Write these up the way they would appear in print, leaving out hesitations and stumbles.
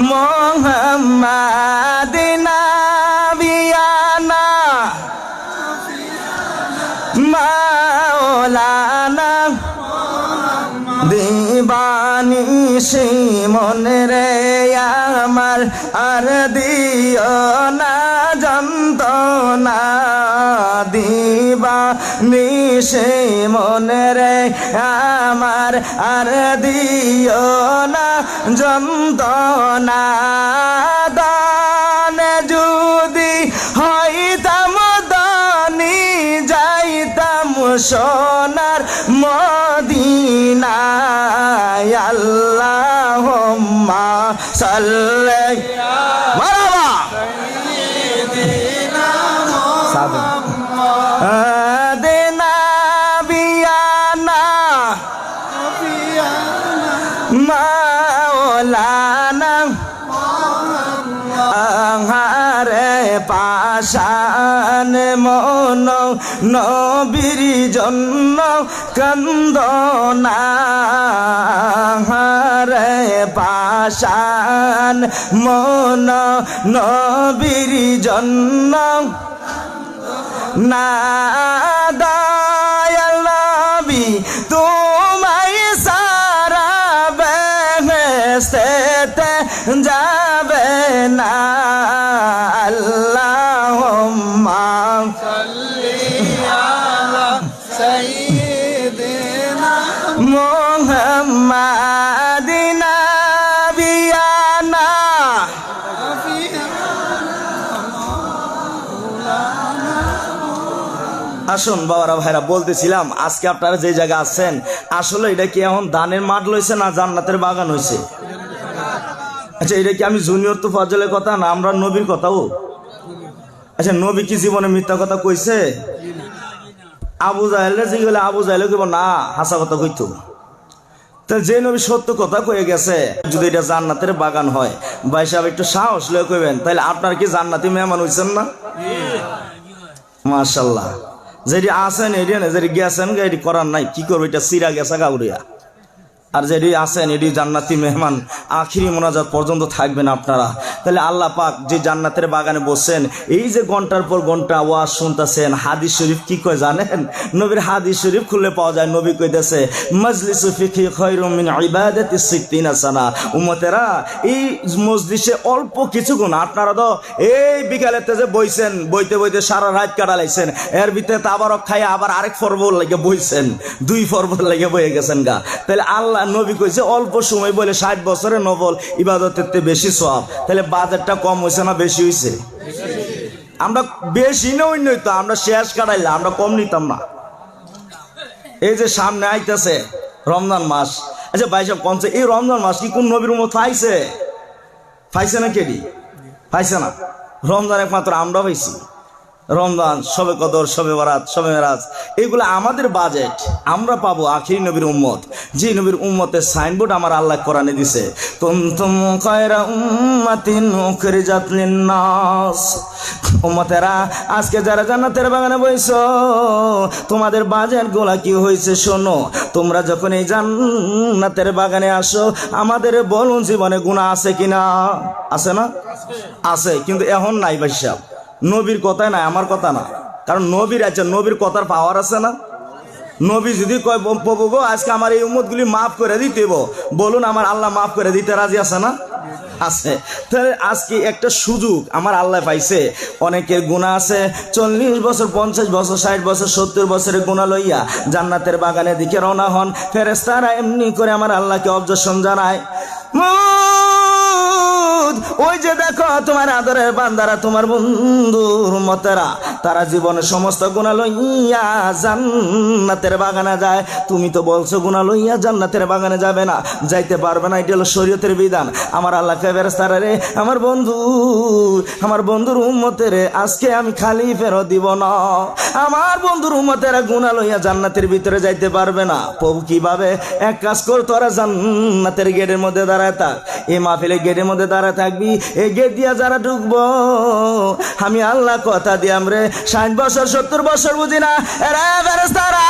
মোহাম্মদ নাবিয়ানা মাওলানা দিবানি সে মনে রে আমার আর দিও না যন্ত্রণা দিবানি সে মনে রে আমার আর দিও না যন্ত্রণা দান যদি হইতাম দানি যাইতাম সোনার মদিনায় আল্লাহুম্মা সাল্লি মারহাবা সাইয়্যিদিনা মুহাম্মদ নাবিয়ানা মাওলানা আহারে পাশান মন নবীর জন্য কান্দনা আহারে পাশান মন নবীর জন্য না দয়াল নবী তোমায় সারা বেহেশতে যাবে না আল্লাহুম্মা সাল্লি আলা সাইয়্যিদিনা মুহাম্মাদ নাবিয়ানা আসুন বাবারা ভাইরা বলতেছিলাম আজকে আপনারা যে জায়গা আছেন আসলে এটা কি এখন দানের মাঠ লইছে না জান্নাতের বাগান হইছে? আচ্ছা এটা কি আমি জুনিয়র তো ফজলের কথা না আমরা নবীর কথাও? আচ্ছা নবী কি জীবনে মিথ্যা কথা কইছে? আবু জাহেলে যে গেলে আবু জাহেলে কইব না হাসা কথা কইতো। তা যে নবী সত্য কথা কয়ে গেছে যদি এটা জান্নাতের বাগান হয় ভাই সাহেব একটু সাহস লয়ে কইবেন তাহলে আপনার কি জান্নাতি মেহমান হইছেন না? মাশাআল্লাহ যেটি আছেন এটি না যেটি গেছেন এটি করার নাই কি করবো এটা সিরা গেছে গাউরিয়া আর যেটি আছেন এটি জান্নাতি মেহমান আখিরি মোনাজাত পর্যন্ত থাকবেন আপনারা। তাহলে আল্লাহ পাক যে জান্নাতের বাগানে বসছেন এই যে ঘন্টার পর ঘন্টা ওয়াজ শুনতেছেন হাদিস শরীফ কি কয় জানেন? নবীর হাদিস শরীফ খুললে পাওয়া যায় নবী কইতেছে মজলিসু ফিকি খায়রুম মিন ইবাদাতি 60 সানা। উম্মতেরা এই মজলিসে অল্প কিছুক্ষণ আপনারা তো এই বিকালেতে যে বইছেন বইতে বইতে সারা রাত কাটালাইছেন এর ভিতরে তাবারক খাই আবার আরেক পর্ব লাগে বইছেন 2 পর্ব লাগে বয়ে গেছেন গা। তাহলে আল্লাহ নবী কইছে অল্প সময় বলে 60 বছরের নফল ইবাদতের বেশি সওয়াব। তাহলে বাজেটটা কম হইছে না বেশি হইছে? আমরা বেশি নই তো আমরা শেষ কাটাইলাম আমরা কম নিতাম না। এই যে সামনে আইতেছে রমজান মাস। আচ্ছা ভাই সাহেব কোন এই রমজান মাস কি কোন নবীর উম্মত পাইছে? পাইছে না কেডি? পাইছে না। রমজান একমাত্র আমরা পাইছি। রমজান শবে কদর শবে বরাত শবে মেরাজ এগুলো আমাদের বাজেট আমরা পাবো আখিরি নবীর উম্মত যে নবীর উম্মতের সাইনবোর্ড আমার আল্লাহ কোরআনে দিছে কুনতুম খায়রা উম্মাতিন উখরিজাত লিন-নাস। উম্মতেরা আজকে যারা জান্নাতের বাগানে বইছো তোমাদের বাজেট গুলা কি হয়েছে শোনো। তোমরা যখন এই জান্নাতের বাগানে আসো আমাদের বলুন জীবনে গুনাহ আছে কিনা? আছে না? আছে কিন্তু এখন নাই ভাই সাহেব। নবীর কথাই নাই আমার কথা না কারণ নবীর আছে নবীর কথার পাওয়ার আছে না। নবী যদি কয় প্রভু গো আজকে আমার এই উম্মতগুলি মাফ করে দিতে বলুন আমার আল্লাহ মাফ করে দিতে রাজি আছে না? আছে। তাহলে আজকে একটা সুযোগ আমার আল্লাহ পাইছে। অনেকের গুনাহ আছে 40 বছর 50 বছর 60 বছর 70 বছরের গুনাহ লইয়া জান্নাতের বাগানের দিকে রওনা হন। ফেরেশতারা এমনি করে আমার আল্লাহকে অবজেকশন জানায় ওই যে দেখো তোমার আদরের বান্দারা তোমার বন্ধুর মতেরা তারা জীবনের সমস্ত গুনাহ লইয়া জান্নাতের বাগানে যায়। তুমি তো বলছো গুনাহ লইয়া জান্নাতের বাগানে যাবে না যাইতে পারবে না এটা হলো শরীয়তের বিধান। আমার আল্লাহ ফেরেশতারা রে আমার বন্ধুর উম্মতের আজকে আমি খালি ফেরত দিব না। আমার বন্ধুর উম্মতেরা গুনাহ লইয়া জান্নাতের ভিতরে যাইতে পারবে না। প্রভু কিভাবে? এক কাজ কর তোরা জান্নাতের গেটের মধ্যে দাঁড়ায় থাক এই মাহফিলের গেটের মধ্যে দাঁড়ায় থাকবি এই গেট দিয়া যারা ঢুকবো আমি আল্লাহ কথা দিয়াম রে 60 বছর 70 বছর বুঝি না এরা ফেরেশতারা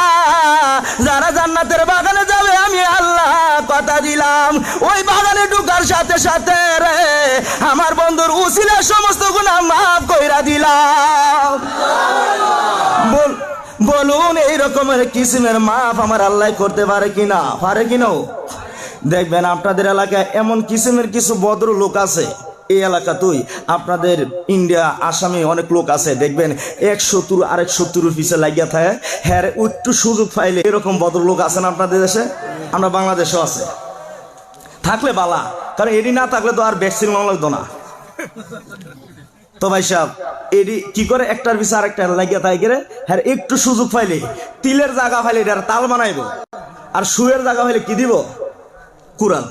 যারা জান্নাতের বাগানে যাবে আমি আল্লাহ কথা দিলাম ওই বাগানে ঢুকার সাথে সাথে রে আমার বন্ধুর উসিলা সমস্ত গুনাহ মাফ কইরা দিলাম। বলুন এই রকমের কিসিমের মাফ আমার আল্লাহ করতে পারে কিনা? পারে কিনা? দেখবেন আপনাদের এলাকায় এমন কিসিমের কিছু ভদ্র লোক আছে, এই এলাকা তুই আপনাদের ইন্ডিয়া আসামে অনেক লোক আছে, দেখবেন 170 আরেক 70 পিছে লাগিয়া থাকে, হ্যাঁ একটু সুযোগ পাইলে এরকম ভদ্র লোক আছেন আপনাদের দেশে? আমরা বাংলাদেশেও আছে, থাকলে বালা, কারণ এটি না থাকলে তো আর ভ্যাকসিন লাগতো না। তো ভাই সাহেব এটি কি করে একটার পিছে আরেকটা লাগিয়া থাকে রে, হ্যাঁ একটু সুযোগ পাইলে তিলের জায়গা পাইলে এটা তাল বানাইব, আর সুয়ের জায়গা পাইলে কি দিব? কুরাল।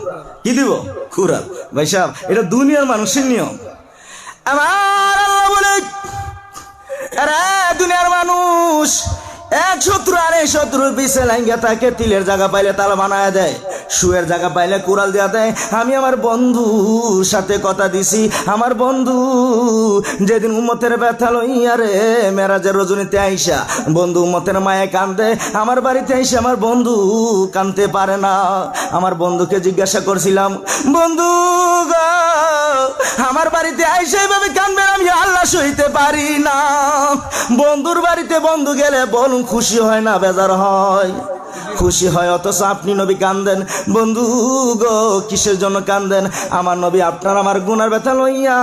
কি দিব? কুরাল। ভাই সাহেব এটা দুনিয়ার মানুষের নিয়ম। আমার আল্লাহ বলে আরে দুনিয়ার মানুষ 170 আর 170 পিছে লাইঙ্গা থাকে, তিলের জায়গা পাইলে তালা বানায় দেয়, শুয়ের জায়গা পাইলে কুড়াল দিয়া দেয়। আমি আমার বন্ধুর সাথে কথা দিছি, আমার বন্ধু যেদিন উম্মতের ব্যথা লইয়া রে মেরাজের রজনীতে আইসা বন্ধু উম্মতের মায়ে কান্দে, আমার বাড়িতে আইসা আমার বন্ধু কান্দতে পারে না। আমার বন্ধুকে জিজ্ঞাসা করছিলাম, বন্ধু গো আমার বাড়িতে আইসা এইভাবে কান্দবেন আমি আল্লাহ সইতে পারি না। বন্ধুর বাড়িতে বন্ধু গেলে বলুন খুশি হয় না বেজার হয়? খুশি হয়। অথচ আপনি নবী কান্দেন। বন্ধু গো কিসের জন্য কান্দেন? আমার নবী আপনার আমার গুনার ব্যথা লইয়া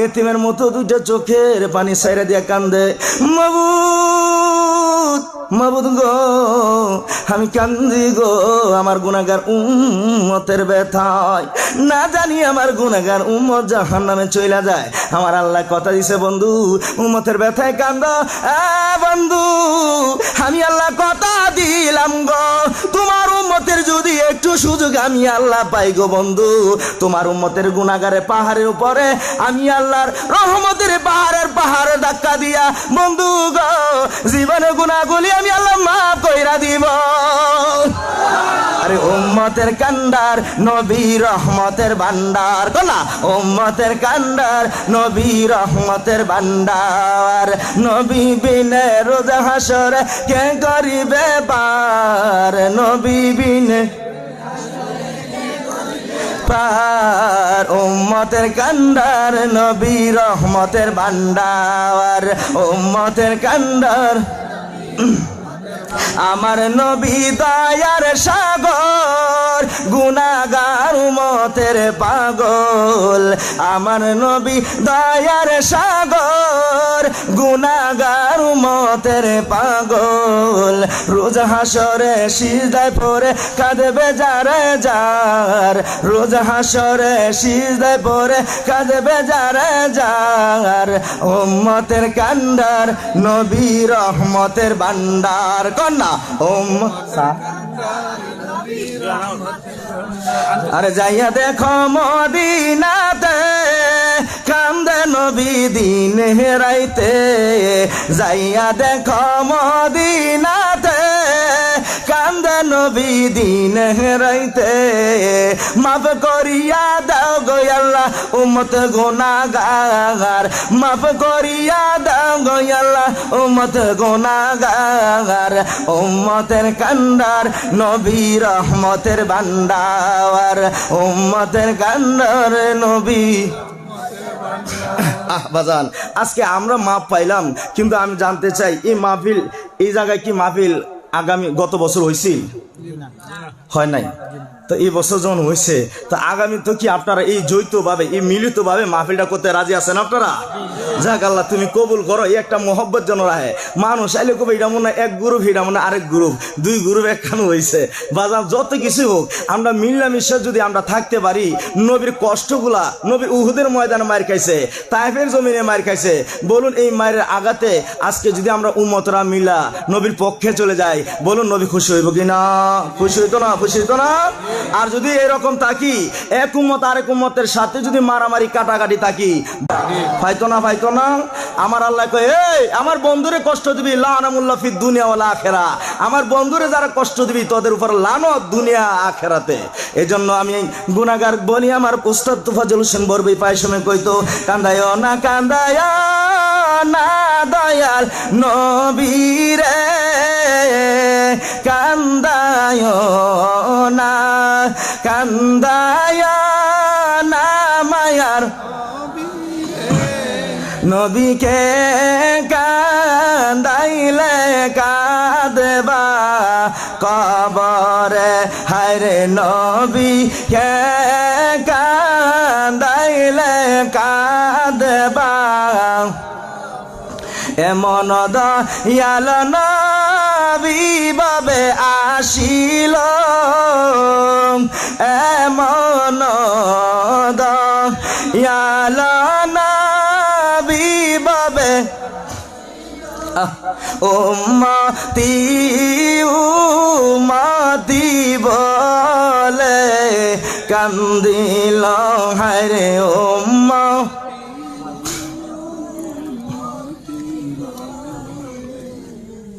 এতিমের মতো দুইটা চোখের পানি ছাইরা দিয়া কান্দে। মাবুদ মাবুদ গো আমি কান্দি গো আমার গুনাহগার উম্মতের ব্যথায়, না জানি আমার গুনাহগার উম্মত জাহান্নামে চইলা যায়। আমার আল্লাহ কথা দিছে বন্ধু উম্মতের ব্যথায় কান্দ। বন্ধু আমি আল্লাহ কথা দিলাম গো, তোমার উম্মতের যদি একটু সুযোগ আমি আল্লাহ পাই গো বন্ধু, তোমার উম্মতের গুনাহগারের পাহাড়ের উপরে আমি আল্লাহর রহমতের পাহাড়ে ধাক্কা দিয়া বন্ধু গো জীবনের গুনাহগুলি আমি আল্লাহ মাফ কইরা দিব। আরে উম্মতের কান্ডার নবী রহমতের ভান্ডার, কোনা উম্মতের কান্ডার নবী রহমতের ভান্ডার, নবী বিনে রোজা হাসর কে করিবে পার, নবী বিনে পার, উম্মতের কান্ডার নবী রহমতের ভান্ডার, উম্মতের কান্ডার আমার নবী দয়ার সাগর গুনাহগার উম্মতের পাগল, আমার নবী দয়ার সাগর গুনাহগার উম্মতের পাগল, রোজ হাসরে সিজদায় পড়ে কাঁদবে যারে যার, রোজ হাসরে সিজদায় পড়ে কাঁদবে যারে যার, উম্মতের কান্ডার নবী রহমতের ভান্ডার, কন্যা আরে যাইয়া দেখো মদিনাতে কান্দে নবী দিন হেরাইতে, যাইয়া দেখো মদিনাতে কান্দে নবী দিন হেরাইতে, মাফ করিয়া দাও গো আল্লাহ উম্মত গুনাহগার, মাফ করিয়া দাও গো আল্লাহ উম্মত গুনাহগার, উম্মতের কান্ডার নবী রহমতের ভান্ডার, উম্মতের কান্ডার নবী। বাজান আজকে আমরা মাপ পাইলাম, কিন্তু আমি জানতে চাই এই মাহফিল এই জায়গায় কি মাহফিল আগামী গত বছর হয়েছিল? হয় নাই। তো এই বছর যখন হয়েছে তো আগামী তো কি আপনারা এই যৌথভাবে এই মিলিতভাবে মাহফিলটা করতে রাজি আছেন আপনারা? যাক আল্লাহ তুমি কবুল করো। এই একটা মোহব্বত যেন রাহে মানুষ আইলে কবে এটা মনে এক গ্রুপ এটা মনে আরেক গ্রুপ, দুই গ্রুপ একখানে হয়েছে। বাজার যত কিছু হোক আমরা মিল্লামিশা যদি আমরা থাকতে পারি, নবীর কষ্টগুলা নবী উহুদের ময়দানে মার খাইছে, তাইফের জমিনে মার খাইছে, বলুন এই মায়ের আঘাতে আজকে যদি আমরা উম্মতরা মিলা নবীর পক্ষে চলে যাই, বলুন নবী খুশি হইব কিনা? খুশি হইতো না? খুশি হইতো না? আর যদি এরকম থাকি এক উম্মত আরেক উম্মতের সাথে যদি মারামারি কাটাকাটি থাকি ফাইতো না আমার আল্লাহ কয় এই আমার বন্ধুরে কষ্ট দিবি লানামুল্লাহ ফিদ দুনিয়া ওয়াল আখিরা, আমার বন্ধুরে যারা কষ্ট দিবি তোদের উপর লানত দুনিয়া আখিরাতে। এজন্য আমি গুনাহগার বলি আমার উস্তাদ তোফাজ্জল হোসেন বরবী পায় সময় কইতো কান্দায় না দয়াল নবীরে কান্দায় না মায়ার নবীকে কান্দাইলে কাঁদবা কবরে, হায়রে নবীকে কান্দাইলে কাঁদবা। এমন দয়াল নবী বাবে আসিল, এমন দয়াল নবী বাবে উম্মতি বলে কান্দিল, হায়রে উম্মত।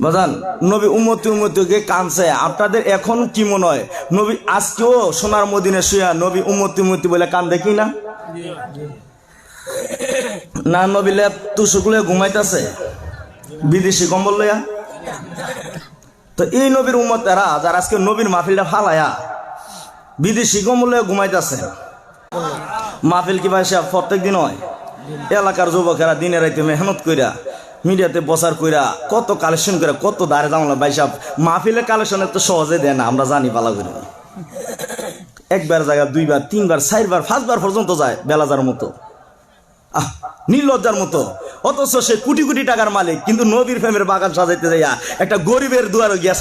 বাজান নবী উম্মতিকে কানছে। আপনাদের এখন কি মনে হয় নবী আজকেও সোনার মদিনে শুয়া নবী উম্মতি বলে কান্দে কি না? না নবী লেপ তুষুকলে ঘুমাইতেছে বিদেশি কম্বল লইয়া। তো এই নবীর উম্মতেরা যারা আজকে নবীর মাহফিলটা ফালায়া বিদেশি কম্বল লইয়া ঘুমাইতেছে, মাহফিল কি ভাই সাহেব প্রত্যেক দিন হয়? এলাকার যুবকেরা দিনে রাইতে মেহনত কইরা মিডিয়াতে প্রচার কইরা কত কালেকশন করে কত দাঁড়ে দামলা ভাই সাহেব মাহফিলের কালেকশন তো সহজে দেয় না, আমরা জানি পালা করে। একবার জায়গা দুইবার তিনবার চারবার পাঁচবার পর্যন্ত যায় বেলাজার মতো, নির্লজ্জার মতো। অথচ সে কোটি কোটি টাকার মালিক, কিন্তু নবীর প্রেমের বাগান সাজাইতে যাইয়া একটা গরিবের দুয়ারে গিয়া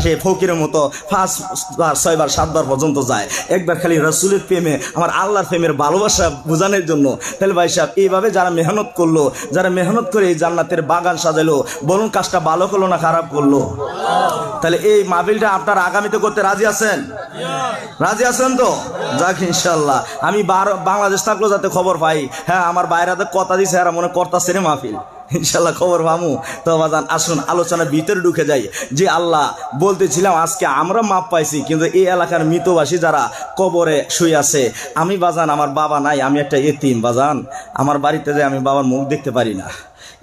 সে ফকিরের মতো 5 বার 6 বার 7 বার পর্যন্ত যায়। একবার খালি রাসূলের প্রেমে আমার আল্লাহর প্রেমের ভালোবাসা বোঝানোর জন্য। তাহলে ভাই সাহেব এইভাবে যারা মেহনত করলো, যারা মেহনত করে এই জান্নাতের বাগান সাজাইলো, বলুন কাজটা ভালো করলো না খারাপ করলো? তাহলে এই মাহফিলটা আপনারা আগামীতে করতে রাজি আছেন? রাজি আছেন তো? যাক ইনশাল্লাহ। আমি বাংলাদেশ থাকলেও যাতে খবর পাই, হ্যাঁ আমার বাইরে কথা দিছে এরা মনে করতেছে রে মাহফিল, ইনশাল্লাহ খবর পামু। তো বাজান আসুন আলোচনার ভিতরে ঢুকে যাই। যে আল্লাহ বলতেছিলাম আজকে আমরা মাপ পাইছি, কিন্তু এই এলাকার মৃতবাসী যারা কবরে শুয়ে আছে, আমি বাজান আমার বাবা নাই, আমি একটা এতিম বাজান, আমার বাড়িতে যাই আমি বাবার মুখ দেখতে পারি না।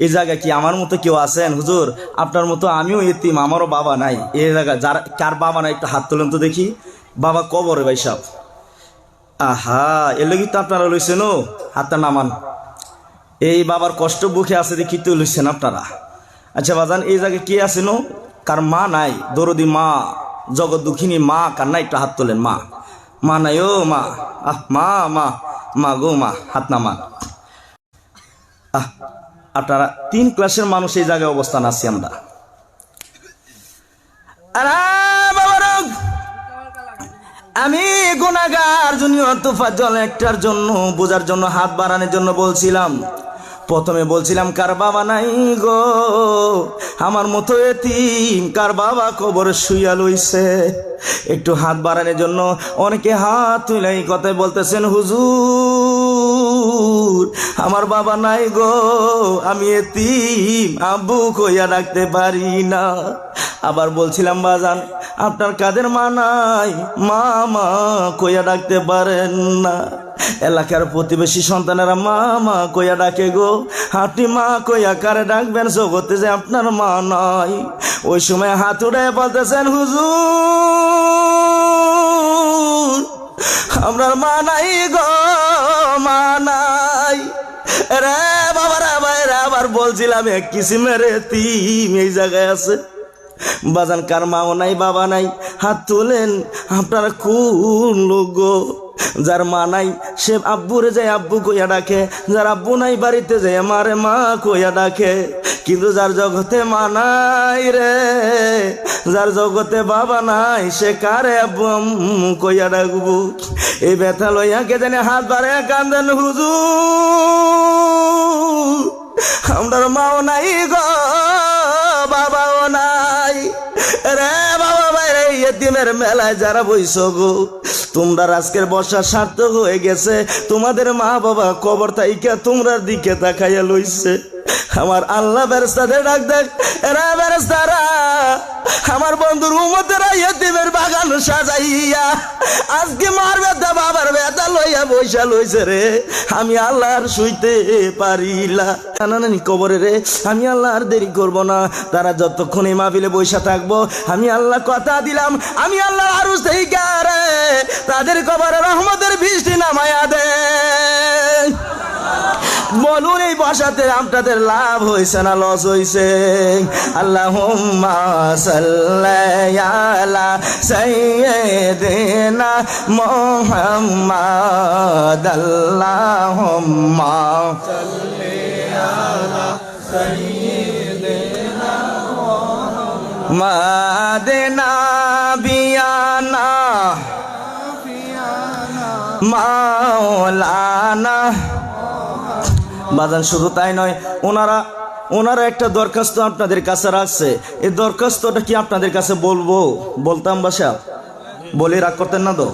এই জায়গায় কি আমার মতো কেউ আছেন হুজুর? আপনার মতো আমিও এতিম, আমারও বাবা নাই। এই জায়গায় যারা কার বাবা নাই একটু হাত তোলেন তো দেখি। বাবা কবরে ভাই সাহেব, আহা এলে কি তো আপনারা লইছেন? হাতটা নামান। এই বাবার কষ্ট বুকে আছে দেখি তো লইছেন আপনারা। আচ্ছা বাজান এই জায়গায় কে আছেন কার মা নাই? দরদি মা, জগৎ দুঃখিনী মা কার নাই? একটু হাত তোলেন। মা নাই? ও মা, মা গো মা, হাত নামান। আপনারা 3 ক্লাসের মানুষ এই জায়গায় অবস্থান আছি আমরা। আমি গুনাহগার জুনিয়র তোফাজ্জল একটার জন্য বোঝার জন্য হাত বাড়ানোর জন্য বলছিলাম। প্রথমে বলছিলাম কার বাবা নাই গো আমার মতো এতিম, কার বাবা কবরে শুইয়া লইছে? একটু হাত বাড়ানোর জন্য অনেকে হাত তুলে এই কথাই বলতেছেন হুজুর আমার বাবা নাই গো, আমি এতিম, আব্বু কইয়া ডাকতে পারি না। আবার বলছিলাম বাজান আপনার কাদের মা নাই, মা কইয়া ডাকতে পারেন না। এলাকার প্রতিবেশী সন্তানেরা মা কইয়া ডাকে গো, আপনি মা কইয়া কারে ডাকবেন জগতে যে আপনার মা নাই? ওই সময় হাত উঠে বলতেছেন হুজুর আপনার মা নাই গো, মা নাই রে বাবারা ভাইরা। আবার বলছিলাম এক কিসিমের এতিম এই জায়গায় আছে। বাজান কার মাও নাই বাবা নাই হাত তোলেন। আপনারা কোন লোক গো? যার মা নাই সে আব্বুরে যায় আব্বু কইয়া ডাকে, যার আব্বু নাই বাড়িতে যায় মারে মা কইয়া ডাকে। কিন্তু যার জগতে মা নাই রে, যার জগতে বাবা নাই, সে কারে আব্বু আম্মু কইয়া ডাকবো? এই ব্যথা লইয়া কে জানে হাত বাড়ে কান্দেন হুজুর আমার মাও নাই গো, বাবাও নাই রে বাবা বাইরে ইয়তিমের মেলায় যারা বইছো গো, তোমরা আজকের বর্ষা সার্থক হয়ে গেছে। তোমাদের মা বাবা কবর থাইকা তোমরা দিকে তাকাইয়া লইছে। আমার আল্লাহ ফেরেশতাদের ডাক দেখ, এরা ফেরেশতারা আমার বন্ধুর উম্মতেরা ইয়তিমের বাগান সাজাইয়া আজকে মার ব্যথা বাবার ব্যথা লইয়া বৈশা লইছে রে। আমি আল্লাহ আর শুইতে পারিলা নানি কবরে রে। আমি আল্লাহ আর দেরি করব না, তারা যতক্ষণ এই মাহফিলে বৈশা থাকবো আমি আল্লাহ কথা দিলাম আমি আল্লাহ আরশ থেকে রে তাদের কবরে রহমতের বৃষ্টি নামায়া দে। বলুন এই বসাতে আপনাদের লাভ হয়েছে না লস হয়েছে? আল্লাহুম্মা সাল্লি আলা সাইয়্যিদিনা মুহাম্মাদ। আল্লাহুম্মা সাল্লি আলা সাইয়্যিদিনা মুহাম্মাদ। নাবিয়ানা মাওলানা। বাজান শুধু তাই নয়, ওনারা একটা দরখাস্ত আপনাদের কাছে রাখছে। এই দরখাস্তটা কি আপনাদের কাছে বলতাম বাসা বলে রাগ করতেন না তো?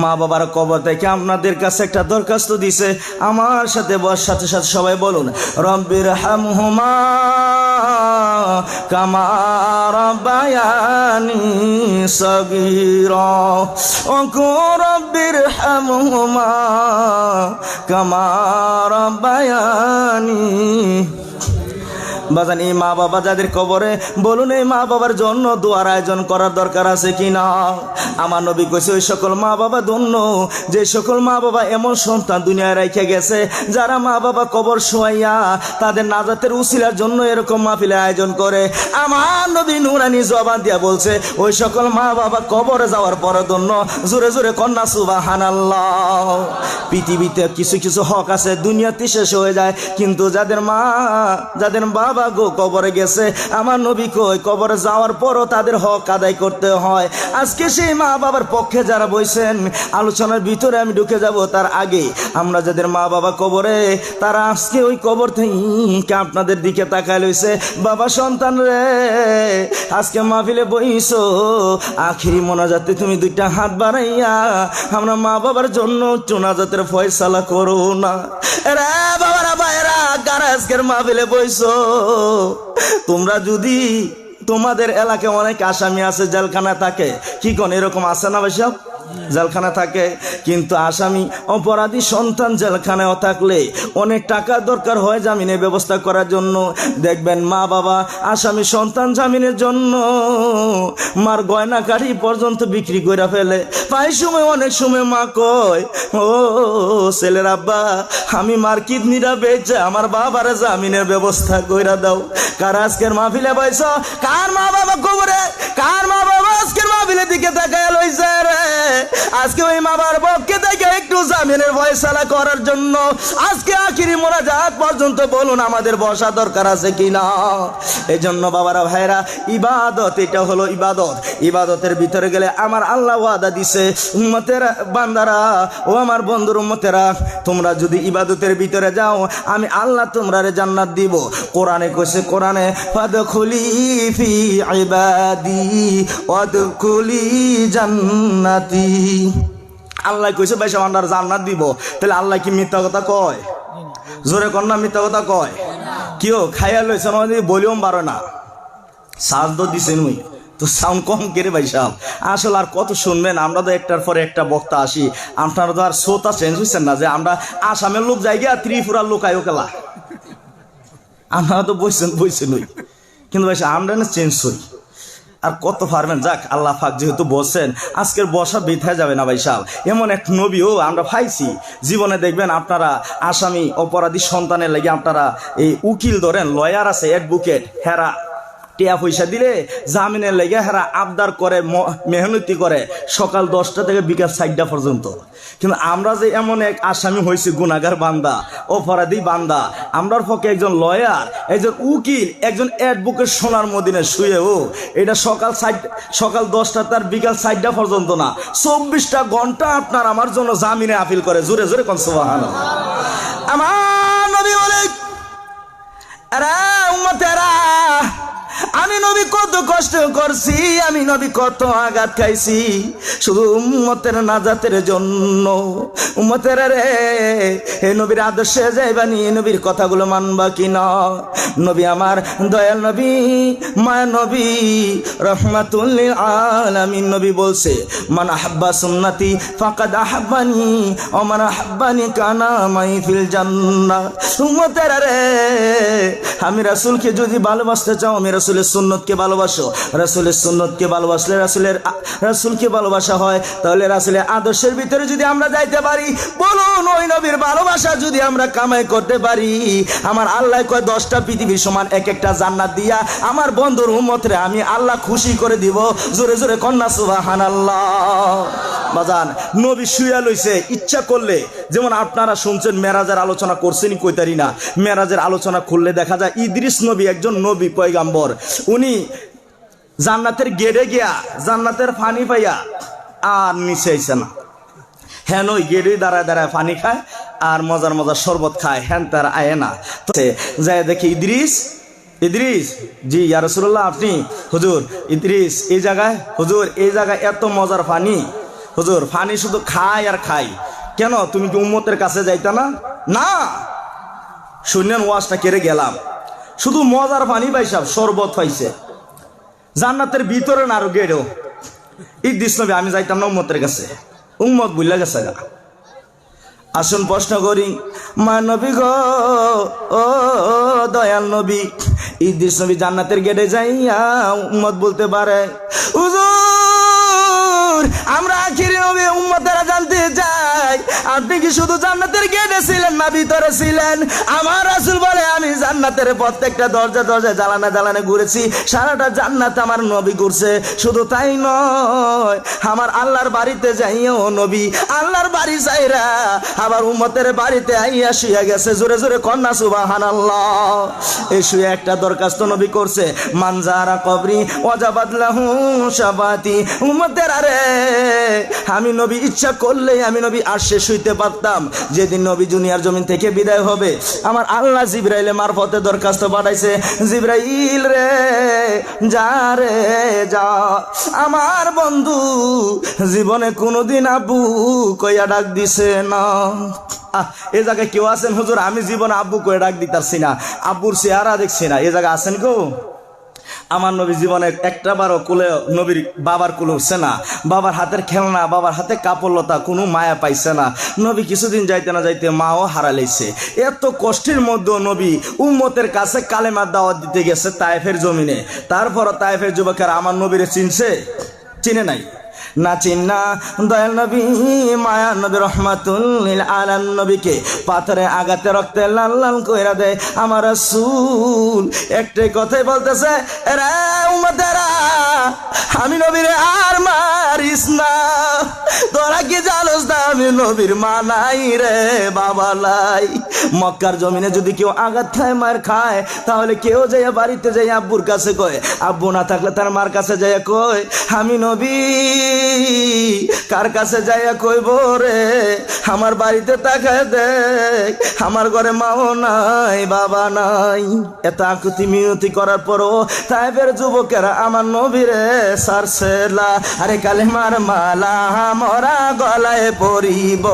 মা বাবার কবর থেকে আপনাদের কাছে একটা দরখাস্ত দিছে। আমার সাথে সাথে সাথে সবাই বলুন, রব্বির হামহুমা কামা রাব্বায়ানি সগীরা। ও রব্বির হামহুমা কামা রাব্বায়ানি। বাজান এই মা বাবা যাদের কবরে, বলুন এই মা বাবার জন্য দোয়ার আয়োজন করার দরকার আছে কিনা? আমার নবী কইছে ওই সকল মা বাবা ধন্য যে সকল মা বাবা এমন সন্তান দুনিয়ায় রেখে গেছে যারা মা বাবা কবর শোয়াইয়া তাদের নাজাতের উসিলার জন্য এরকম মাহফিলের আয়োজন করে। আমার নবী নুরানি জবান দিয়া বলছে ওই সকল মা বাবা কবরে যাওয়ার পর ধন্য। জোরে জোরে কন্যা সুবহানাল্লাহ। পৃথিবীতে কিছু কিছু হক আছে দুনিয়াতে শেষ হয়ে যায়, কিন্তু যাদের বাবা গো কবরে গেছে, আমার নবী কই কবরে যাওয়ার পরও তাদের হক আদায় করতে হয়। আজকে সেই মা বাবার পক্ষে যারা বইছেন, আলোচনার ভিতরে আমি ঢুকে যাব তার আগে আমরা যাদের মা বাবা কবরে, তারা আজকে ওই কবর থেকে আপনাদের দিকে তাকায় লইছে। বাবা সন্তান রে আজকে মাহফিলে বইছো, আখিরি মোনাজাতে তুমি দুইটা হাত বাড়াইয়া আমরা মা বাবার জন্য মোনাজাতের ফয়সালা করো না রে। বাবারা ভাইরা কারা আজকের মাহফিলে বইছো, তোমরা যদি তোমাদের এলাকায় অনেক আসামি আছে জেলখানা থাকে, কি কোন এরকম আছে না ভাই? জেলখানা থাকে, কিন্তু আসামি অপরাধী সন্তান জেলখানায় থাকলে অনেক টাকা দরকার হয় জামিনের ব্যবস্থা করার জন্য। দেখবেন মা বাবা আসামি সন্তান জামিনের জন্য মার গয়না কাঠি পর্যন্ত বিক্রি করে ফেলে। প্রায় সময় অনেক সময় মা কয়, ও ছেলের আব্বা আমি মার কিডনিটা বেচে আমার বাবার জামিনের ব্যবস্থা কইরা দাও। কার আজকের মাহফিলে বইছ, কার মা বাবা কবরে, কার মা বাবা আজকের মাহফিলের দিকে তাকায় লইছে রে। আজকে ওই মা বাবার পক্ষে থেকে একটু জামিনের ফয়সালা করার জন্য আজকে আখিরি মোনাজাত পর্যন্ত বলুন আমাদের বসা দরকার আছে কিনা? এই জন্য বাবারা ভাইরা, ইবাদত এটা হলো ইবাদত। ইবাদতের ভিতরে গেলে আমার আল্লাহ ওয়াদা দিছে, উম্মতের বান্দারা ও আমার বন্ধুর উম্মতেরা, তোমরা যদি ইবাদতের ভিতরে যাও আমি আল্লাহ তোমরারে জান্নাত দিব। কোরআনে কইছে, কোরআনে ফাদখুলি ফি ইবাদি ওয়াদখুলি জান্নাতি। আল্লাহ কইছে ভাই সামান্ডার জান্নাত দিব। তাহলে আল্লাহ কি মিথ্যা কথা কয়? জোরে কর না, মিথ্যা কথা কয়? কেউ খাইয়া লইছে না বলিও পারো না, সাজ তো দিছেন ওই তো সাউন্ড কম করে ভাই সাহেব। আসলে আর কত শুনবেন, আমরা তো একটার পরে একটা বক্তা আসি, আপনারা তো আর শ্রোতা চেঞ্জ হয়েছেন না যে আমরা আসামের লোক যাই গিয়া ত্রিপুরার লোক আয়ো খেলা। আপনারা তো বইছেন ওই, কিন্তু ভাই আমরা না চেঞ্জ হই। আর কত পারবেন, যাক আল্লাহ পাক যেহেতু বলছেন আজকের বসা বৃথায় যাবে না ভাই সাহেব। এমন এক নবীও আমরা পাইছি জীবনে, দেখবেন আপনারা আসামি অপরাধী সন্তানের লাগে আপনারা এই উকিল ধরেন, লয়ার আছে অ্যাডভোকেট, হেরা টিয়া পয়সা দিলে জামিনের লেগে হেরা আবদার করে, মেহনতি করে সকাল 10টা থেকে বিকাল 4টা পর্যন্ত। কিন্তু আমরা যে এমন এক আসামি হয়েছি, গুনাহগার বান্দা, অপরাধী বান্দা, আমরার পক্ষে একজন লয়ার, একজন উকিল, একজন অ্যাডভোকেট সোনার মদিনে শুয়েও এটা সকাল 10টা তার বিকাল 4টা পর্যন্ত না, 24টা ঘন্টা আপনার আমার জন্য জামিনে আপিল করে। জোরে জোরে কোন সুবহানাল্লাহ। আমার নবী বলে, আরে উম্মতেরা আমি নবী কত কষ্ট করছি, আমি নবী কত আঘাত খাইছি শুধু উম্মতের নাজাতের জন্য। উম্মতের রে হে নবীর আদর্শে যাইবানি, নবীর কথাগুলো মানবা কিনা? নবী আমার দয়াল নবী, মায়া নবী, রহমাতুল লিল আলামিন নবী বলছে, মান আহাব্বা সুন্নতি ফাকাদ আহাব্বানি ওয়া মান আহাব্বানি কানা মাই ফিল জান্নাহ। উম্মতের রে আমি রাসূলকে যদি ভালোবাসতে চাও, আমি রাসূলের সুন্নতকে ভালোবাসো। রাসূলের সুন্নতকে ভালোবাসলে রাসূলকে ভালোবাসা হয়। তাহলে রাসূলের আদর্শের ভিতরে যদি আমরা যাইতে পারি, বলুন ওই নবীর ভালোবাসা যদি আমরা কামাই করতে পারি, আমার আল্লাহ কয় 10টা পৃথিবীর সমান এক একটা জান্নাত দিয়া আমার বন্ধুর উম্মতরে আমি আল্লাহ খুশি করে দিব। জোরে জোরে কন্যা সুবহানাল্লাহ। বাজান নবী শুয়া লইছে, ইচ্ছা করলে, যেমন আপনারা শুনছেন মেরাজের আলোচনা করছেনই কইতারি না, মেরাজের আলোচনা করলে দেখা যায় ইদ্রিস নবী একজন নবী পয়গাম্বর, উনি জান্নাতের গেটে গিয়া জান্নাতের পানি পাইয়া আর নিচে আইছে না। হ্যাঁ ওই গেটে দাঁড়ায় দাঁড়ায় পানি খায় আর মজার মজার শরবত খায়, হ্যান তার আয় না। যায় দেখে ইদ্রিস জি ইয়া রাসূলুল্লাহ, আপনি হুজুর ইদ্রিস এই জায়গায়, হুজুর এই জায়গায় এত মজার পানি, হুজুর পানি শুধু খায় আর খাই, কেন তুমি কি উম্মতের কাছে যাইতা না? না, শুনলেন ওয়াজটা কেড়ে গেলাম, শুধু মজার পানি পাইসাব, শরবত পাইছে জান্নাতের ভিতরে না, আরো গেড়েও। ইদ্রিস নবী আমি যাইতাম না উম্মতের কাছে, উম্মত বুঝলা গেছে গা। আসুন প্রশ্ন করি, মা নবী গো, ও দয়াল নবী, ইদ্রিস নবী জান্নাতের গেটে যাইয়া উম্মত বলতে পারে, হুজুর আমরা আখিরি নবী উম্মতেরা জানতে চাই, আপনি কি শুধু জান্নাতের গেটে ছিলেন না ভিতরে ছিলেন? আমার রাসূল বলে, আমি জান্নাতের প্রত্যেকটা দরজা দরজায় জ্বালানা জ্বালানা ঘুরেছি, সারাটা জান্নাত আমার নবী ঘুরছে। শুধু তাই নয়, আমার আল্লাহর বাড়িতে যাইও নবী আল্লাহর বাড়ি যাইরা আবার উম্মতের বাড়িতে আইয়া শুয়ে গেছে। জোরে জোরে কন্যা সুবহানাল্লাহ। এই শুয়ে একটা দরখাস্ত নবী করছে, মানজারা কবরি ওয়াজাবাত লাহু শাফাতি। উম্মতের আরে আমি নবী ইচ্ছা করলে আমি নবী আরশে শুইতে পারতাম। যেদিন নবী দুনিয়ার জমিন থেকে বিদায় হবে, আমার আল্লাহ জিবরাইলের মারফতে দরখাস্ত পাঠাইছে, জিবরাইল রে যা রে যা, আমার বন্ধু জীবনে কোনোদিন আব্বু কইয়া ডাক দিছে না। এ জায়গায় কেউ আছেন হুজুর আমি জীবনে আব্বু কইয়া ডাক দিতাছি না, আব্বুর চেহারা দেখছি না, এ জায়গায় আছেন কেউ? আমার নবী জীবনে একটা বারও কোলে নবীর বাবার কোলে উঠছে না, বাবার হাতের খেলনা, বাবার হাতে কাপড়লতা, কোনো মায়া পাইছে না। নবী কিছুদিন যাইতে না যাইতে মাও হারাইছে। এত কষ্টের মধ্যেও নবী উম্মতের কাছে কালেমার দাওয়াত দিতে গেছে তায়েফের জমিনে। তারপর তায়েফের যুবকেরা আমার নবীরে চিনছে? চিনে নাই না, চিন্না দয়াল নবী মায়া নবী রহমাতুল লিল আলামিন নবীকে পাথরে আঘাতে রক্তে লাল লাল কইরা দেয়। আমার রাসূল একটাই কথাই বলতেছে, রে উম্মতেরা আমি নবীরে আর মারিস না, তোরা কি জানোস না আমি নবীর মা নাই রে বাবা নাই। মক্কার জমিনে যদি কেউ আঘাত খায় মার খায়, তাহলে কেউ যাইয়া বাড়িতে যাই আব্বুর কাছে কয়, আব্বু না থাকলে তার মার কাছে যাইয়া কয় আমি নবী। কার কাছে যাইয়া কইব রে, আমার বাড়িতে তাকায় দেখ আমার ঘরে মাও নাই বাবা নাই। এত আকুতি মিনতি করার পরও তায়েফের যুবকেরা আমার নবীরে সারছে না। আরে কালেমার মালা মরা গলায় পরিব,